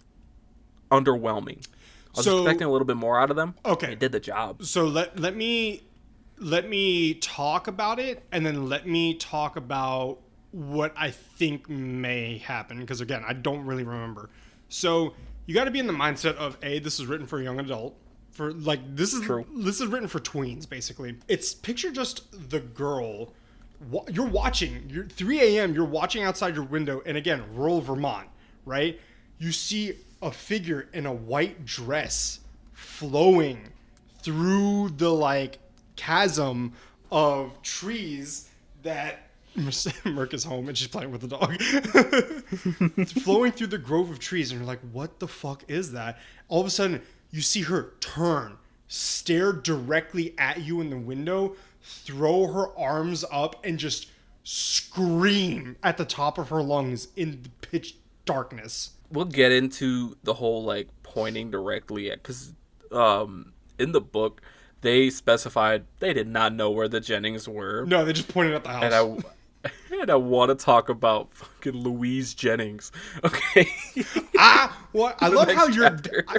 I was expecting a little bit more out of them. Okay. They did the job. So let me talk about it, and then let me talk about what I think may happen, because again, I don't really remember. So you got to be in the mindset of this is written for a young adult. For like this is written for tweens basically. It's picture just the girl. You're watching. You're 3 a.m. You're watching outside your window, and again, rural Vermont, right? You see a figure in a white dress flowing through the like chasm of trees that Merc is home and she's playing with the dog. It's flowing through the grove of trees, and you're like, what the fuck is that? All of a sudden, you see her turn, stare directly at you in the window, throw her arms up, and just scream at the top of her lungs in the pitch darkness. We'll get into the whole like pointing directly at, because in the book they specified they did not know where the Jennings were. No, they just pointed at the house. And I want to talk about fucking Louise Jennings. Okay. I love how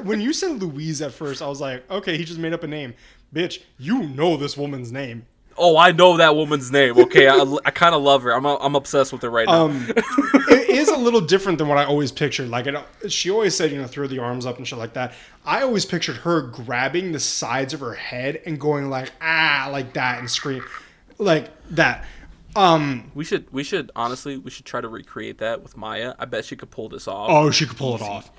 when you said Louise at first, I was like, okay, he just made up a name. Bitch, you know this woman's name. Oh, I know that woman's name. Okay, I kind of love her. I'm obsessed with her right now. It is a little different than what I always pictured. Like, she always said, throw the arms up and shit like that. I always pictured her grabbing the sides of her head and going like, like that, and scream like that. We should honestly try to recreate that with Maya. I bet she could pull this off. Oh, she could pull it off.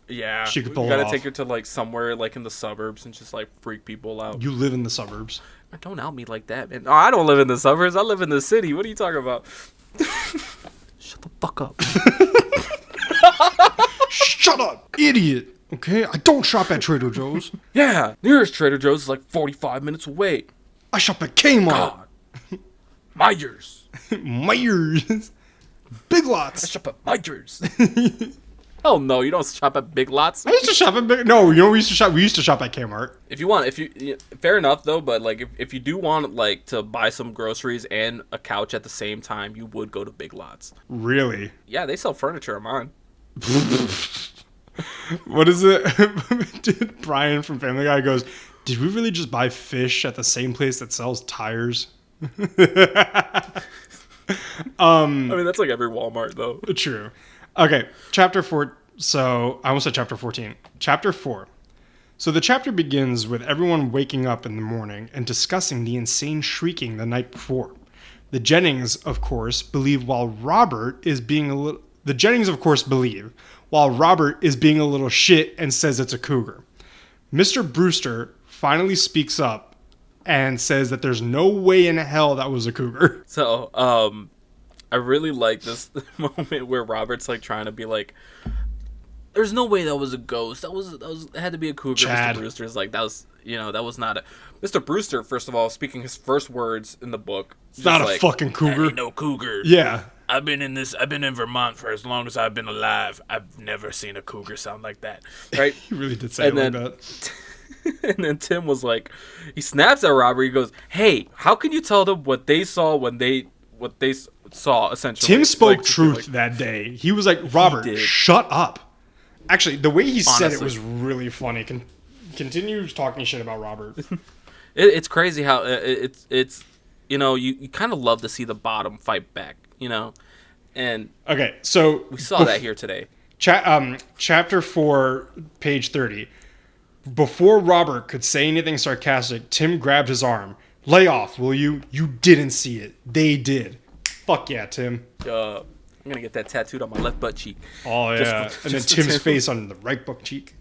Yeah, she could pull it off. We gotta take her to like somewhere like in the suburbs and just like freak people out. You live in the suburbs. Don't out me like that, man. Oh, I don't live in the suburbs. I live in the city. What are you talking about? Shut the fuck up. Shut up, idiot. Okay, I don't shop at Trader Joe's. Yeah, nearest Trader Joe's is like 45 minutes away. I shop at Kmart. God. Myers. Myers. Big Lots. I shop at Myers. Hell no, you don't shop at Big Lots. I used to shop at Big... No, we used to shop at Kmart. If you want, fair enough though, but like if you do want like to buy some groceries and a couch at the same time, you would go to Big Lots. Really? Yeah, they sell furniture at mine. What is it? Brian from Family Guy goes, did we really just buy fish at the same place that sells tires? I mean, that's like every Walmart though. True. Okay, chapter 4. So I almost said chapter 14. Chapter 4. So the chapter begins with everyone waking up in the morning and discussing the insane shrieking the night before. The Jennings, of course, believe while Robert is being a little shit and says it's a cougar. Mr. Brewster finally speaks up and says that there's no way in hell that was a cougar. So, I really like this moment where Robert's like trying to be like, there's no way that was a ghost. It had to be a cougar. Chad. Mr. Brewster's like, that was not a... Mr. Brewster, first of all, speaking his first words in the book. It's not a fucking cougar. Ain't no cougar. Yeah. I've been in Vermont for as long as I've been alive. I've never seen a cougar sound like that. Right? He really did say it like that. And then Tim was like, he snaps at Robert. He goes, hey, how can you tell them what they saw what they saw, essentially? Tim spoke truth that day. He was like, Robert, shut up. Actually, the way he said it was really funny. Continue talking shit about Robert. It's crazy how it's you kind of love to see the bottom fight back, and okay, so we saw that here today. Chapter 4, page 30. Before Robert could say anything sarcastic, Tim grabbed his arm. Lay off, will you? You didn't see it. They did. Fuck yeah, Tim. I'm gonna get that tattooed on my left butt cheek. Oh yeah, and then Tim's face on the right butt cheek.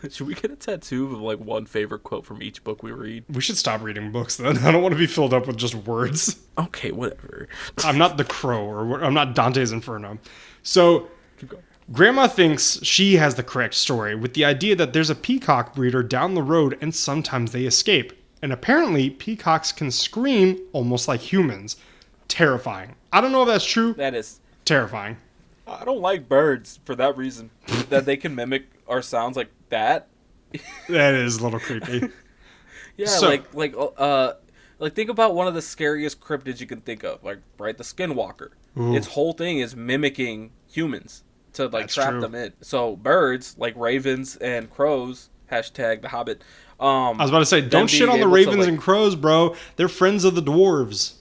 Should we get a tattoo of like one favorite quote from each book we read? We should stop reading books then. I don't want to be filled up with just words. Okay, whatever. I'm not The Crow, or I'm not Dante's Inferno. So, keep going. Grandma thinks she has the correct story, with the idea that there's a peacock breeder down the road and sometimes they escape. And apparently, peacocks can scream almost like humans. Terrifying. I don't know if that's true. That is terrifying. I don't like birds for that reason. That they can mimic our sounds like that. That is a little creepy. Yeah, so, like think about one of the scariest cryptids you can think of, like the Skinwalker. Ooh. Its whole thing is mimicking humans to like trap them in. So birds like ravens and crows. Hashtag The Hobbit. I was about to say, don't shit on the ravens and crows, bro. They're friends of the dwarves.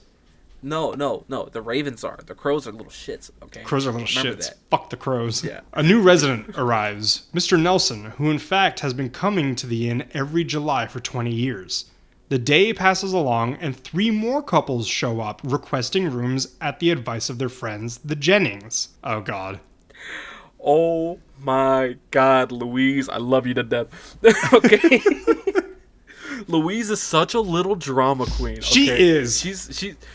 No. The ravens are. The crows are little shits. Okay. Crows are little Remember shits. that. Fuck the crows. Yeah. A new resident arrives, Mr. Nelson, who in fact has been coming to the inn every July for 20 years. The day passes along, and 3 more couples show up requesting rooms at the advice of their friends, the Jennings. Oh, God. Oh my God, Louise, I love you to death. Okay. Louise is such a little drama queen. Okay? She is.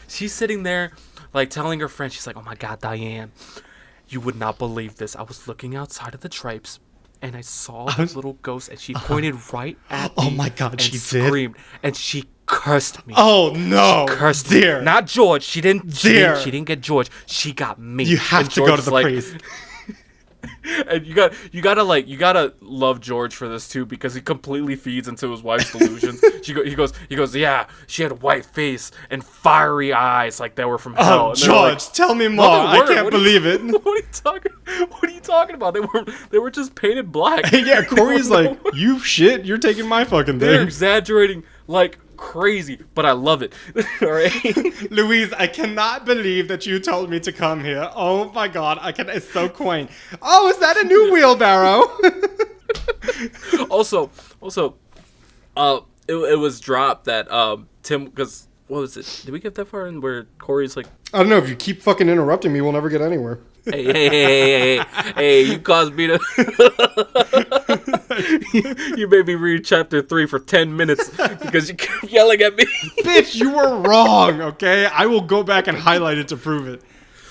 She's sitting there, like telling her friend, she's like, "Oh my God, Diane, you would not believe this. I was looking outside of the drapes, and I saw a little ghost, and she pointed right at me. Oh my God, and she screamed, and she cursed me. Oh, no. She cursed dear. me. Not George. She didn't get George. She got me. You have And to George go to is the like, priest. And you gotta love George for this too, because he completely feeds into his wife's delusions. He goes, yeah, she had a white face and fiery eyes like they were from hell. Oh, And they're like, George, tell me more. "No, they I weren't. can't What are believe you- it. What are you talking about? They were just painted black." Yeah, Corey's like, you shit, you're taking my fucking They're thing. exaggerating like crazy, but I love it. All right. Louise, I cannot believe that you told me to come here. Oh my God, it's so quaint. Oh, is that a new wheelbarrow? also, it was dropped that Tim, because what was it? Did we get that far in where Corey's like, I don't know, if you keep fucking interrupting me, we'll never get anywhere. hey, you caused me to you made me read chapter 3 for 10 minutes because you kept yelling at me. Bitch, you were wrong, okay? I will go back and highlight it to prove it.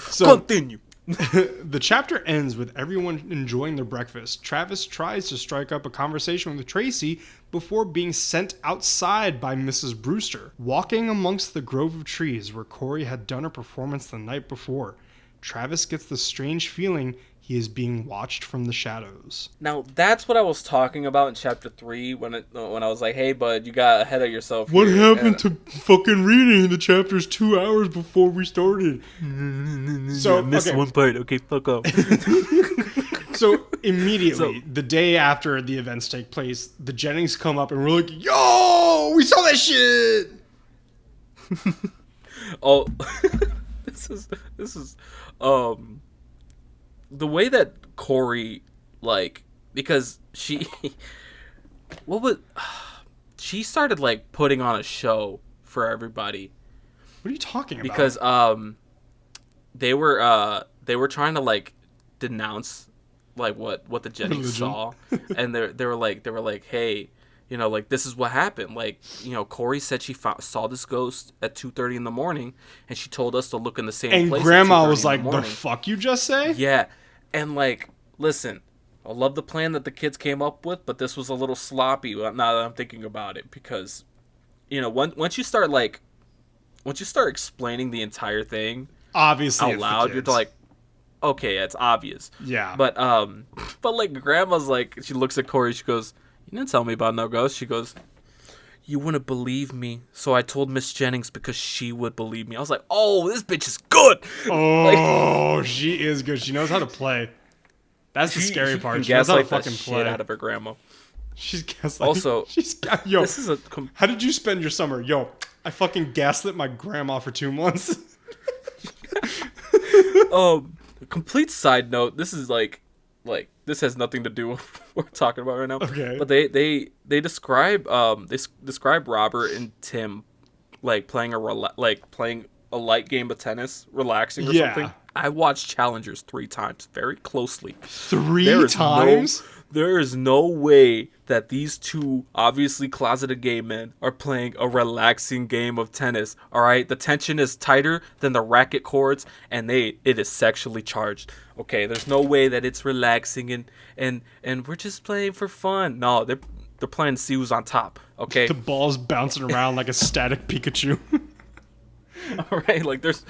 So, Continue. the chapter ends with everyone enjoying their breakfast. Travis tries to strike up a conversation with Tracy before being sent outside by Mrs. Brewster, walking amongst the grove of trees where Corey had done a performance the night before. Travis gets the strange feeling he is being watched from the shadows. Now that's what I was talking about in chapter 3 when I was like, "Hey, bud, you got ahead of yourself." What here." happened to fucking reading the chapters 2 hours before we started? So, I missed okay. one part. Okay, fuck off. So immediately, the day after the events take place, the Jennings come up and we're like, "Yo, we saw that shit!" Oh, this is the way that Corey, like, because she she started like putting on a show for everybody What are you talking about? because they were trying to like denounce like what the Jennings Religion. saw, and they were like, "Hey, you know, like, this is what happened. Like, you know, Corey said she saw this ghost at 2:30 in the morning, and she told us to look in the same and place." Grandma at 2:30 was in the like, "The morning." fuck you just say?" Yeah, and like, listen, I love the plan that the kids came up with, but this was a little sloppy. Now that I'm thinking about it, because, you know, once you start explaining the entire thing Obviously, out it's the loud, you're kids. like, okay, it's obvious. Yeah. But like, Grandma's like, she looks at Corey, she goes, "You didn't tell me about no ghost." She goes, "You wouldn't believe me, so I told Miss Jennings because she would believe me." I was like, "Oh, this bitch is good." Oh, she is good. She knows how to play. That's the scary She part. can She knows how to gaslight that fucking shit play. out of her grandma. She's gaslighting. Also, yo. This is How did you spend your summer? Yo, I fucking gaslit my grandma for 2 months. a complete side note. This is like this has nothing to do with what we're talking about right now. Okay. But they describe describe Robert and Tim like playing a light game of tennis, relaxing or Yeah. something. I watched Challengers 3 times very closely. 3 There is times? There is no way that these two obviously closeted gay men are playing a relaxing game of tennis. All right, the tension is tighter than the racket cords, and it is sexually charged. Okay, there's no way that it's relaxing and we're just playing for fun. No, they're playing to see who's on top. Okay, The ball's bouncing around like a static Pikachu. all right, like there's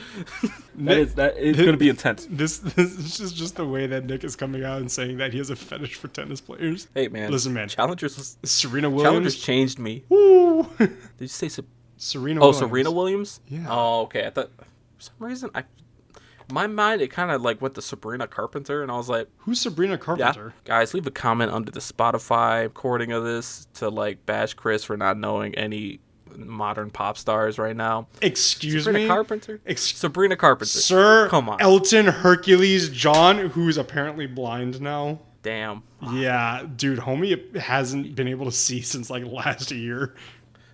that is gonna be intense. This is just the way that Nick is coming out and saying that he has a fetish for tennis players. Hey man, Listen, man. Challengers Serena Challengers Williams. changed me. Woo. Did you say Serena Oh, Williams. Serena Williams? Yeah. Oh, okay. I thought for some reason my mind it kind of like went to Sabrina Carpenter, and I was like, Who's Sabrina yeah. Carpenter? Guys, leave a comment under the Spotify recording of this to like bash Chris for not knowing any modern pop stars right now. Excuse Sabrina me? Carpenter? Sabrina Carpenter. Sir, come on. Elton Hercules John, who's apparently blind now. Damn. Yeah, dude, homie hasn't been able to see since like last year.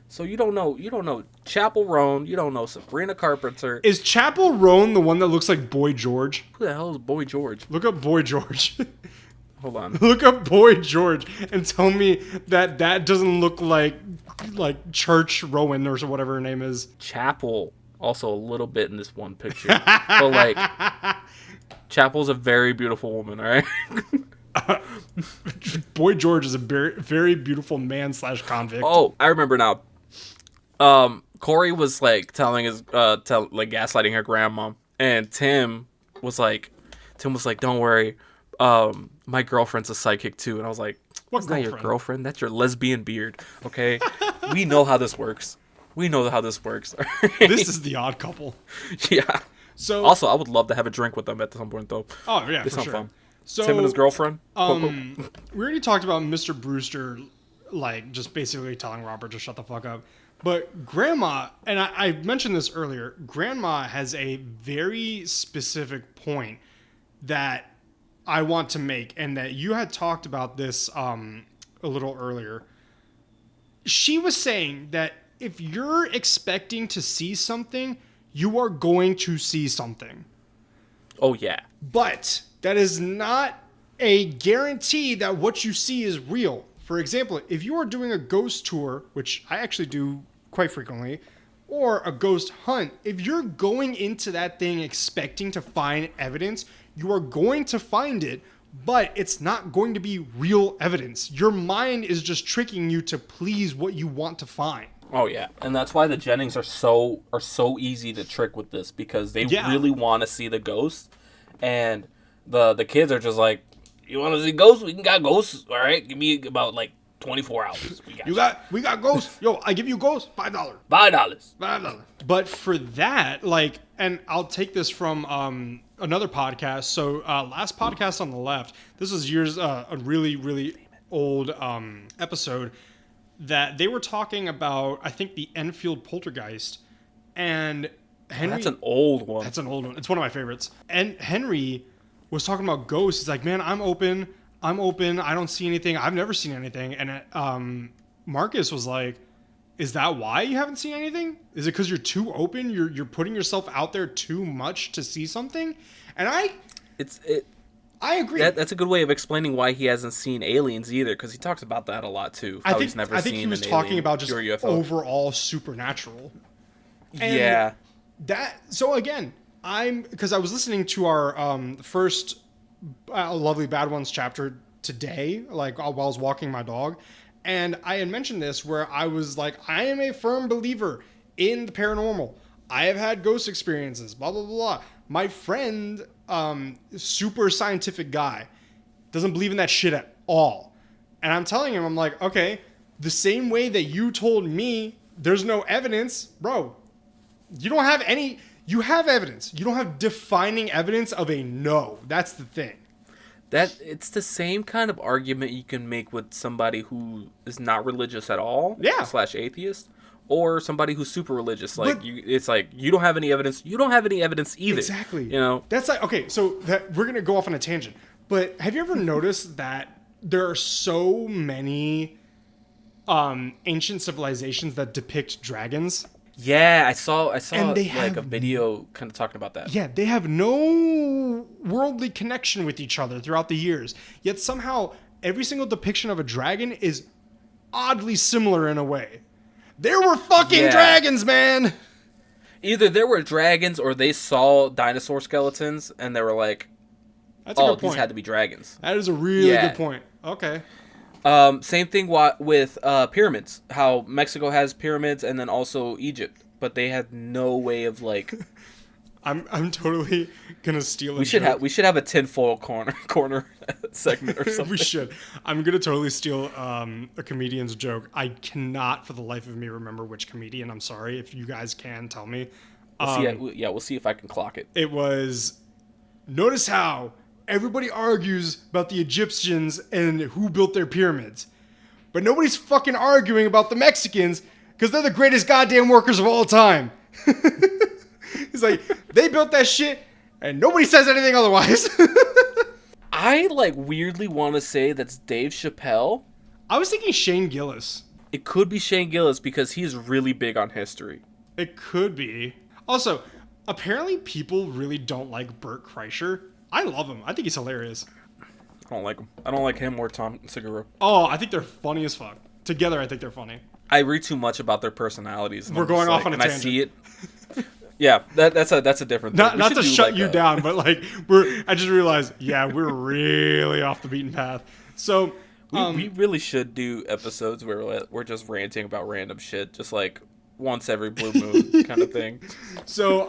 So you don't know Chapel Roan, you don't know Sabrina Carpenter. Is Chapel Roan the one that looks like Boy George? Who the hell is Boy George? Look up Boy George. Hold on. Look up Boy George and tell me that doesn't look like Church Rowan or whatever her name is. Chapel also a little bit in this one picture. But like Chapel's a very beautiful woman, all right? Boy George is a very, very beautiful man / convict. Oh, I remember now. Corey was like telling his gaslighting her grandma, and Tim was like, don't worry, my girlfriend's a psychic too. And I was like, what's not your girlfriend? That's your lesbian beard. Okay, we know how this works. This is the Odd Couple. Yeah. So also, I would love to have a drink with them at some point though. Oh yeah, this for sounds sure. Fun. So Tim and his girlfriend. We already talked about Mr. Brewster, like just basically telling Robert to shut the fuck up. But Grandma, and I mentioned this earlier, Grandma has a very specific point that I want to make, and that you had talked about this a little earlier. She was saying that if you're expecting to see something, you are going to see something. Oh, yeah. But that is not a guarantee that what you see is real. For example, if you are doing a ghost tour, which I actually do quite frequently, or a ghost hunt, if you're going into that thing expecting to find evidence, you are going to find it, but it's not going to be real evidence. Your mind is just tricking you to please what you want to find. Oh yeah, and that's why the Jennings are so easy to trick with this, because they really want to see the ghosts, and the kids are just like, you want to see ghosts? We can got ghosts. All right, give me about like 24 hours. We got ghosts. Yo, I give you ghosts. $5. $5. But for that, like, and I'll take this from another podcast. So last podcast on the left, this was years a really, really old episode that they were talking about, I think, the Enfield poltergeist. And Henry... That's an old one. That's an old one. It's one of my favorites. And Henry was talking about ghosts. He's like, man, I'm open. I don't see anything. I've never seen anything. And Marcus was like, is that why you haven't seen anything? Is it because you're too open? You're putting yourself out there too much to see something? And I agree. That's a good way of explaining why he hasn't seen aliens either, because he talks about that a lot too. I think he was talking about just overall supernatural. And yeah. So again, because I was listening to our first Lovely Bad Ones chapter today, like while I was walking my dog, and I had mentioned this where I was like, I am a firm believer in the paranormal. I have had ghost experiences, blah, blah, blah. My friend, super scientific guy, doesn't believe in that shit at all. And I'm telling him, I'm like, okay, the same way that you told me there's no evidence, bro, you don't have any... You have evidence. You don't have defining evidence of a no. That's the thing. That it's the same kind of argument you can make with somebody who is not religious at all, / atheist, or somebody who's super religious. Like it's like you don't have any evidence. You don't have any evidence either. Exactly. You know. That's like, okay. So we're gonna go off on a tangent. But have you ever noticed that there are so many ancient civilizations that depict dragons? Yeah, I saw and they like a video kind of talking about that. Yeah, they have no worldly connection with each other throughout the years. Yet somehow every single depiction of a dragon is oddly similar in a way. There were fucking dragons, man! Either there were dragons or they saw dinosaur skeletons and they were like, these had to be dragons. That is a really good point. Okay. Same thing with pyramids. How Mexico has pyramids, and then also Egypt, but they had no way of like. I'm totally gonna steal. We should have a tinfoil corner segment or something. We should. I'm gonna totally steal a comedian's joke. I cannot for the life of me remember which comedian. I'm sorry if you guys can tell me. We'll see if I can clock it. It was. Notice how everybody argues about the Egyptians and who built their pyramids. But nobody's fucking arguing about the Mexicans Because they're the greatest goddamn workers of all time. He's like, they built that shit, and nobody says anything otherwise. I weirdly want to say that's Dave Chappelle. I was thinking Shane Gillis. It could be Shane Gillis because he's really big on history. It could be. Also, apparently people really don't like Bert Kreischer. I love him. I think he's hilarious. I don't like him. I don't like him or Tom Segura. Oh, I think they're funny as fuck. Together, I think they're funny. I read too much about their personalities. We're going off on a tangent. I see it. Yeah, that's a different thing. Not to shut you down, but I just realized, we're really off the beaten path. So we really should do episodes where we're just ranting about random shit, just once every blue moon kind of thing. So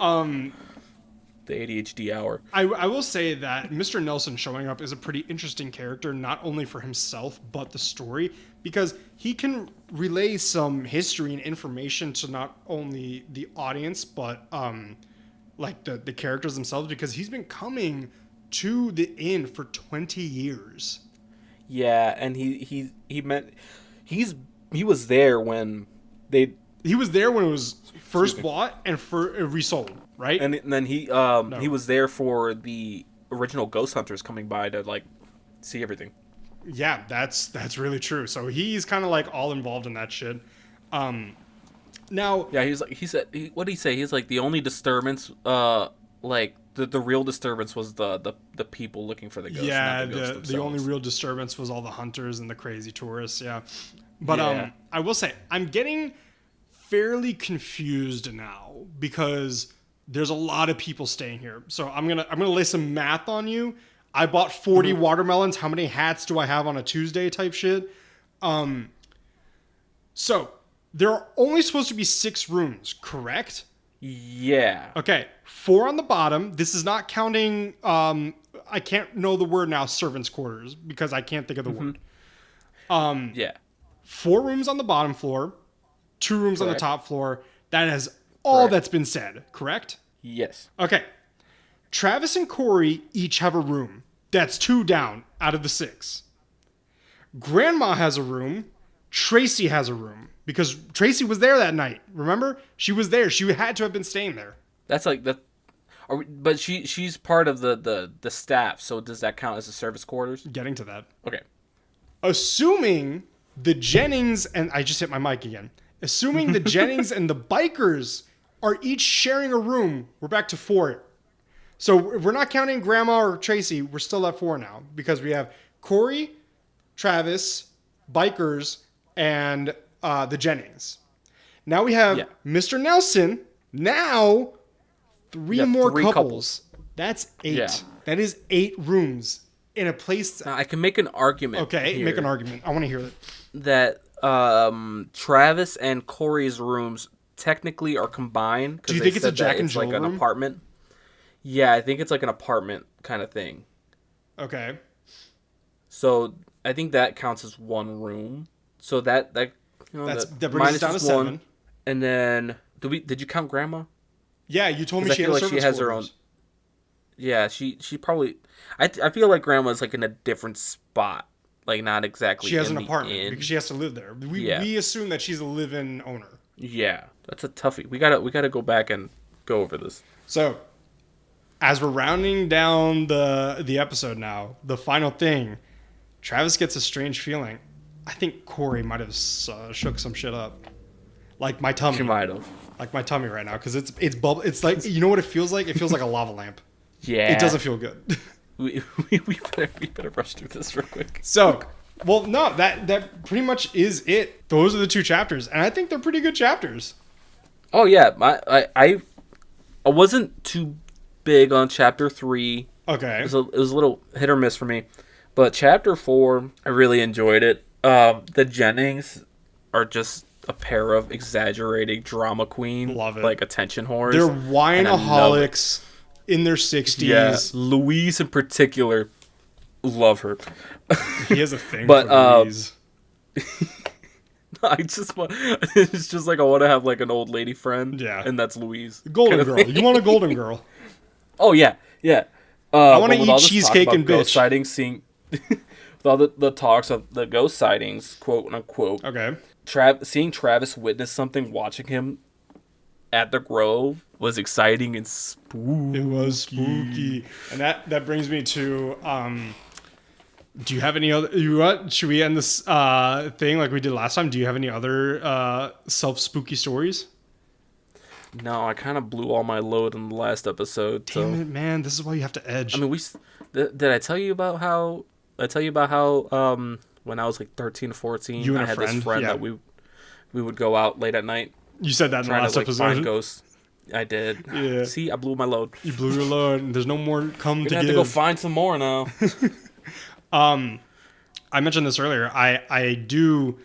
the ADHD hour. I will say that Mr. Nelson showing up is a pretty interesting character, not only for himself but the story, because he can relay some history and information to not only the audience but the characters themselves, because he's been coming to the inn for 20 years. Yeah, and he was there when he was there when it was first bought and resold, right? And then he was there for the original Ghost Hunters coming by to see everything. Yeah, that's really true. So he's kind of all involved in that shit. Now, yeah, what did he say? He's the only disturbance, the real disturbance was the people looking for the ghosts. Yeah, not the ghosts the only real disturbance was all the hunters and the crazy tourists. Yeah, but I will say I'm getting fairly confused now because there's a lot of people staying here. So I'm gonna lay some math on you. I bought 40 watermelons. How many hats do I have on a Tuesday type shit? So there are only supposed to be 6 rooms, correct? Yeah. Okay, 4 on the bottom. This is not counting. I can't know the word now. Servants' quarters, because I can't think of the word. Yeah. 4 rooms on the bottom floor, 2 rooms on the top floor. That is all Correct. that's been said. Correct? Yes. Okay. Travis and Corey each have a room. That's 2 down out of the 6. Grandma has a room. Tracy has a room. Because Tracy was there that night. Remember? She was there. She had to have been staying there. That's that. But she's part of the staff. So does that count as the service quarters? Getting to that. Okay. Assuming the Jennings and I just hit my mic again. Assuming the Jennings and the bikers are each sharing a room, we're back to 4. So if we're not counting Grandma or Tracy, we're still at 4 now because we have Corey, Travis, bikers, and the Jennings. Now we have Mr. Nelson. Now 3 more couples. That's 8. Yeah. That is 8 rooms in a place. Now, I can make an argument. Okay, make an argument. I want to hear it. That Travis and Corey's rooms technically are combined. Do you think it's a Jack and Jill an room? apartment? Yeah, I think it's an apartment kind of thing. Okay. So I think that counts as 1 room. So that that brings us down to 7. And then did you count Grandma? Yeah, you told me she I feel had like she has her own. Yeah, she probably. I feel like Grandma's in a different spot, not exactly. She has in an the apartment inn. because she has to live there. We assume that she's a live-in owner. Yeah, that's a toughie. We gotta go back and go over this. So, as we're rounding down the episode now, the final thing, Travis gets a strange feeling. I think Corey might have shook some shit up, like my tummy. She might have. Like my tummy right now, because it's bubble. It's like, you know what it feels like? It feels like a lava lamp. Yeah. It doesn't feel good. We better rush through this real quick. So, well, no, that pretty much is it. Those are the 2 chapters, and I think they're pretty good chapters. Oh yeah, I wasn't too big on chapter 3. Okay. It was a little hit or miss for me, but chapter 4, I really enjoyed it. The Jennings are just a pair of exaggerating drama queen, Love it. Attention whores. They're wineaholics in their 60s. Yeah, Louise in particular, love her. He has a thing but, for Louise. I just want, it's just I want to have an old lady friend. Yeah. And that's Louise. Golden girl. You want a golden girl. Oh, yeah. Yeah. I want to eat cheesecake and ghost bitch. Sightings, seeing with all the talks of the ghost sightings, quote unquote. Okay. seeing Travis witness something, watching him at the Grove was exciting and spooky. It was spooky. And that brings me to do you have any other should we end this thing like we did last time? Do you have any other self-spooky stories? No, I kind of blew all my load in the last episode. Damn it, man! This is why you have to edge. I mean, did I tell you about how? When I was like 13 or 14, You and I a had friend? this friend Yeah. that we would go out late at night You said that in the trying last to like episode. find ghosts. I did. Yeah. See, I blew my load. You blew your load. And there's no more come We're to gonna have give. to go find some more now. I mentioned this earlier. I do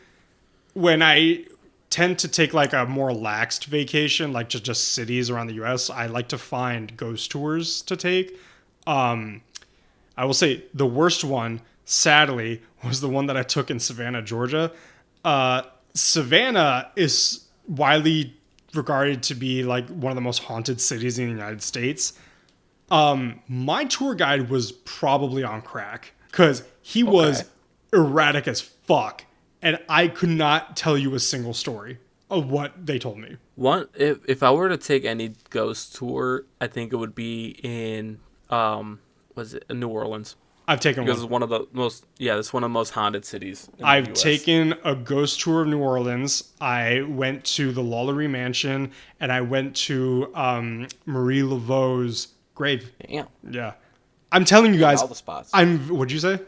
when I tend to take like a more laxed vacation, like just cities around the US, I like to find ghost tours to take. I will say the worst one, sadly, was the one that I took in Savannah, Georgia. Savannah is widely regarded to be like one of the most haunted cities in the United States. My tour guide was probably on crack because he was erratic as fuck, and I could not tell you a single story of what they told me. If I were to take any ghost tour, I think it would be in New Orleans. I've taken Because one. it's one of the most it's one of the most haunted cities in the I've US. taken a ghost tour of New Orleans. I went to the Lollery Mansion, and I went to Marie Laveau's grave. Damn. Yeah, I'm telling you guys. all the spots. What'd you say?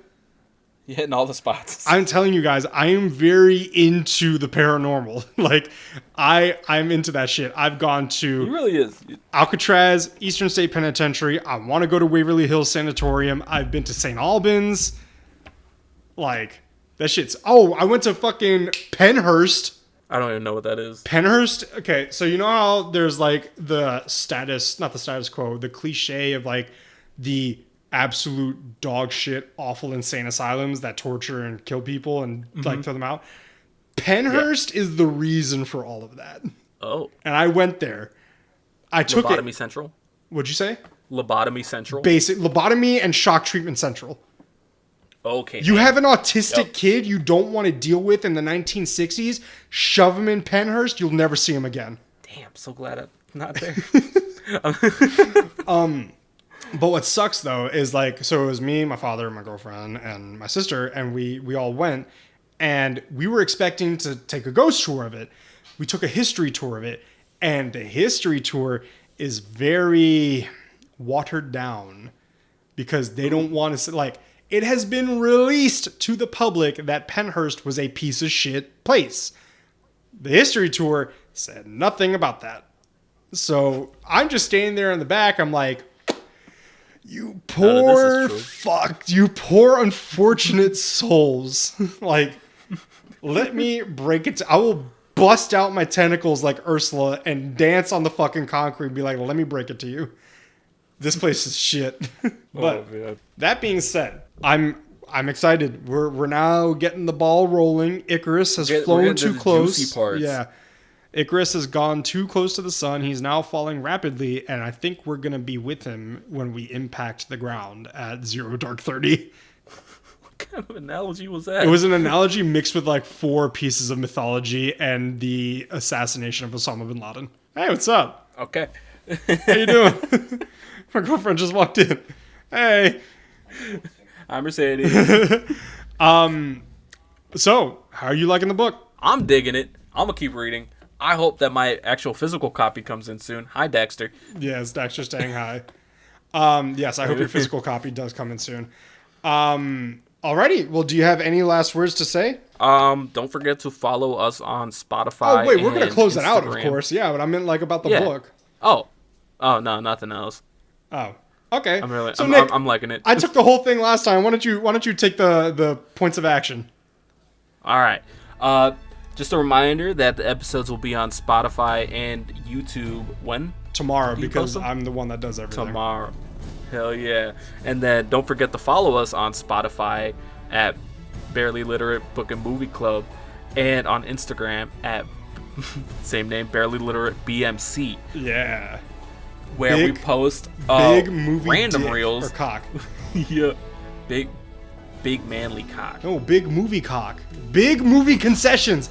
You're hitting all the spots. I'm telling you guys, I am very into the paranormal. Like, I'm into that shit. I've gone He to really is. Alcatraz, Eastern State Penitentiary. I want to go to Waverly Hills Sanatorium. I've been to St. Albans. Like, that shit's... Oh, I went to fucking Pennhurst. I don't even know what that is. Pennhurst? Okay, so you know how there's, like, the status... Not the status quo. The cliche of, like, the absolute dog shit, awful insane asylums that torture and kill people and like throw them out. Pennhurst is the reason for all of that. Oh. And I went there. I took Lobotomy it. Central? What'd you say? Lobotomy Central? Basic lobotomy and shock treatment central. Okay. You have an autistic kid you don't want to deal with in the 1960s, shove him in Pennhurst, you'll never see him again. Damn, so glad I'm not there. But what sucks though is like, so it was me, my father, my girlfriend, and my sister, and we all went, and we were expecting to take a ghost tour of it. We took a history tour of it, and the history tour is very watered down because they don't want to, like, it has been released to the public that Pennhurst was a piece of shit place. The history tour said nothing about that. So I'm just standing there in the back, I'm like, you poor fuck, you poor unfortunate souls. Like, let me break it. I will bust out my tentacles like Ursula and dance on the fucking concrete and be like, let me break it to you. This place is shit. But that being said, I'm excited. We're now getting the ball rolling. Icarus has flown too close. Juicy parts. Yeah. Icarus has gone too close to the sun. He's now falling rapidly, and I think we're going to be with him when we impact the ground at 0 dark 30. What kind of analogy was that? It was an analogy mixed with like 4 pieces of mythology and the assassination of Osama bin Laden. Hey, what's up? Okay. How you doing? My girlfriend just walked in. Hey. I'm Mercedes. So, how are you liking the book? I'm digging it. I'm going to keep reading. I hope that my actual physical copy comes in soon. Hi, Dexter. Yes, Dexter's staying high. Yes, I hope your physical copy does come in soon. Alrighty. Well, do you have any last words to say? Don't forget to follow us on Spotify. Oh, wait, we're going to close it out, of Instagram. course. Yeah, but I meant like about the book. Oh, no, nothing else. Oh, okay. I'm liking it. I took the whole thing last time. Why don't you take the points of action? All right. Just a reminder that the episodes will be on Spotify and YouTube when? Tomorrow, Do you because post them? I'm the one that does everything. Tomorrow. Hell yeah. And then don't forget to follow us on Spotify at Barely Literate Book and Movie Club and on Instagram at same name, Barely Literate BMC. Yeah. Where we post big movie random dick reels. or cock. Yeah. Big manly cock. No, big movie cock. Big movie concessions.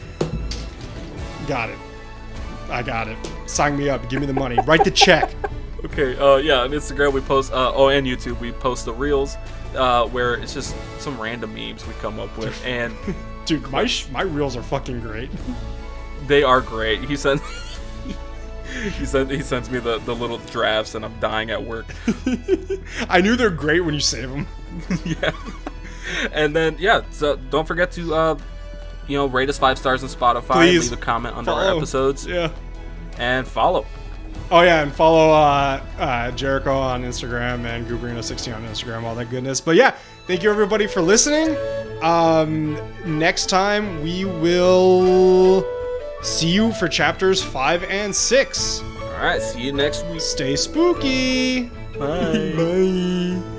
Got it. I got it. Sign me up. Give me the money. Write the check. Okay, yeah, on Instagram we post, and YouTube we post the reels, where it's just some random memes we come up with, and dude, my reels are fucking great. They are great. He sends me the little drafts, and I'm dying at work. I knew they're great when you save them. Yeah, and then so don't forget to rate us 5 stars on Spotify. Please. Leave a comment under our episodes. Yeah, and follow. Oh yeah, and follow Jericho on Instagram and Guberino16 on Instagram, all that goodness. But yeah, thank you everybody for listening. Next time we will see you for chapters 5 and 6. All right, see you next week. Stay spooky. Bye. Bye.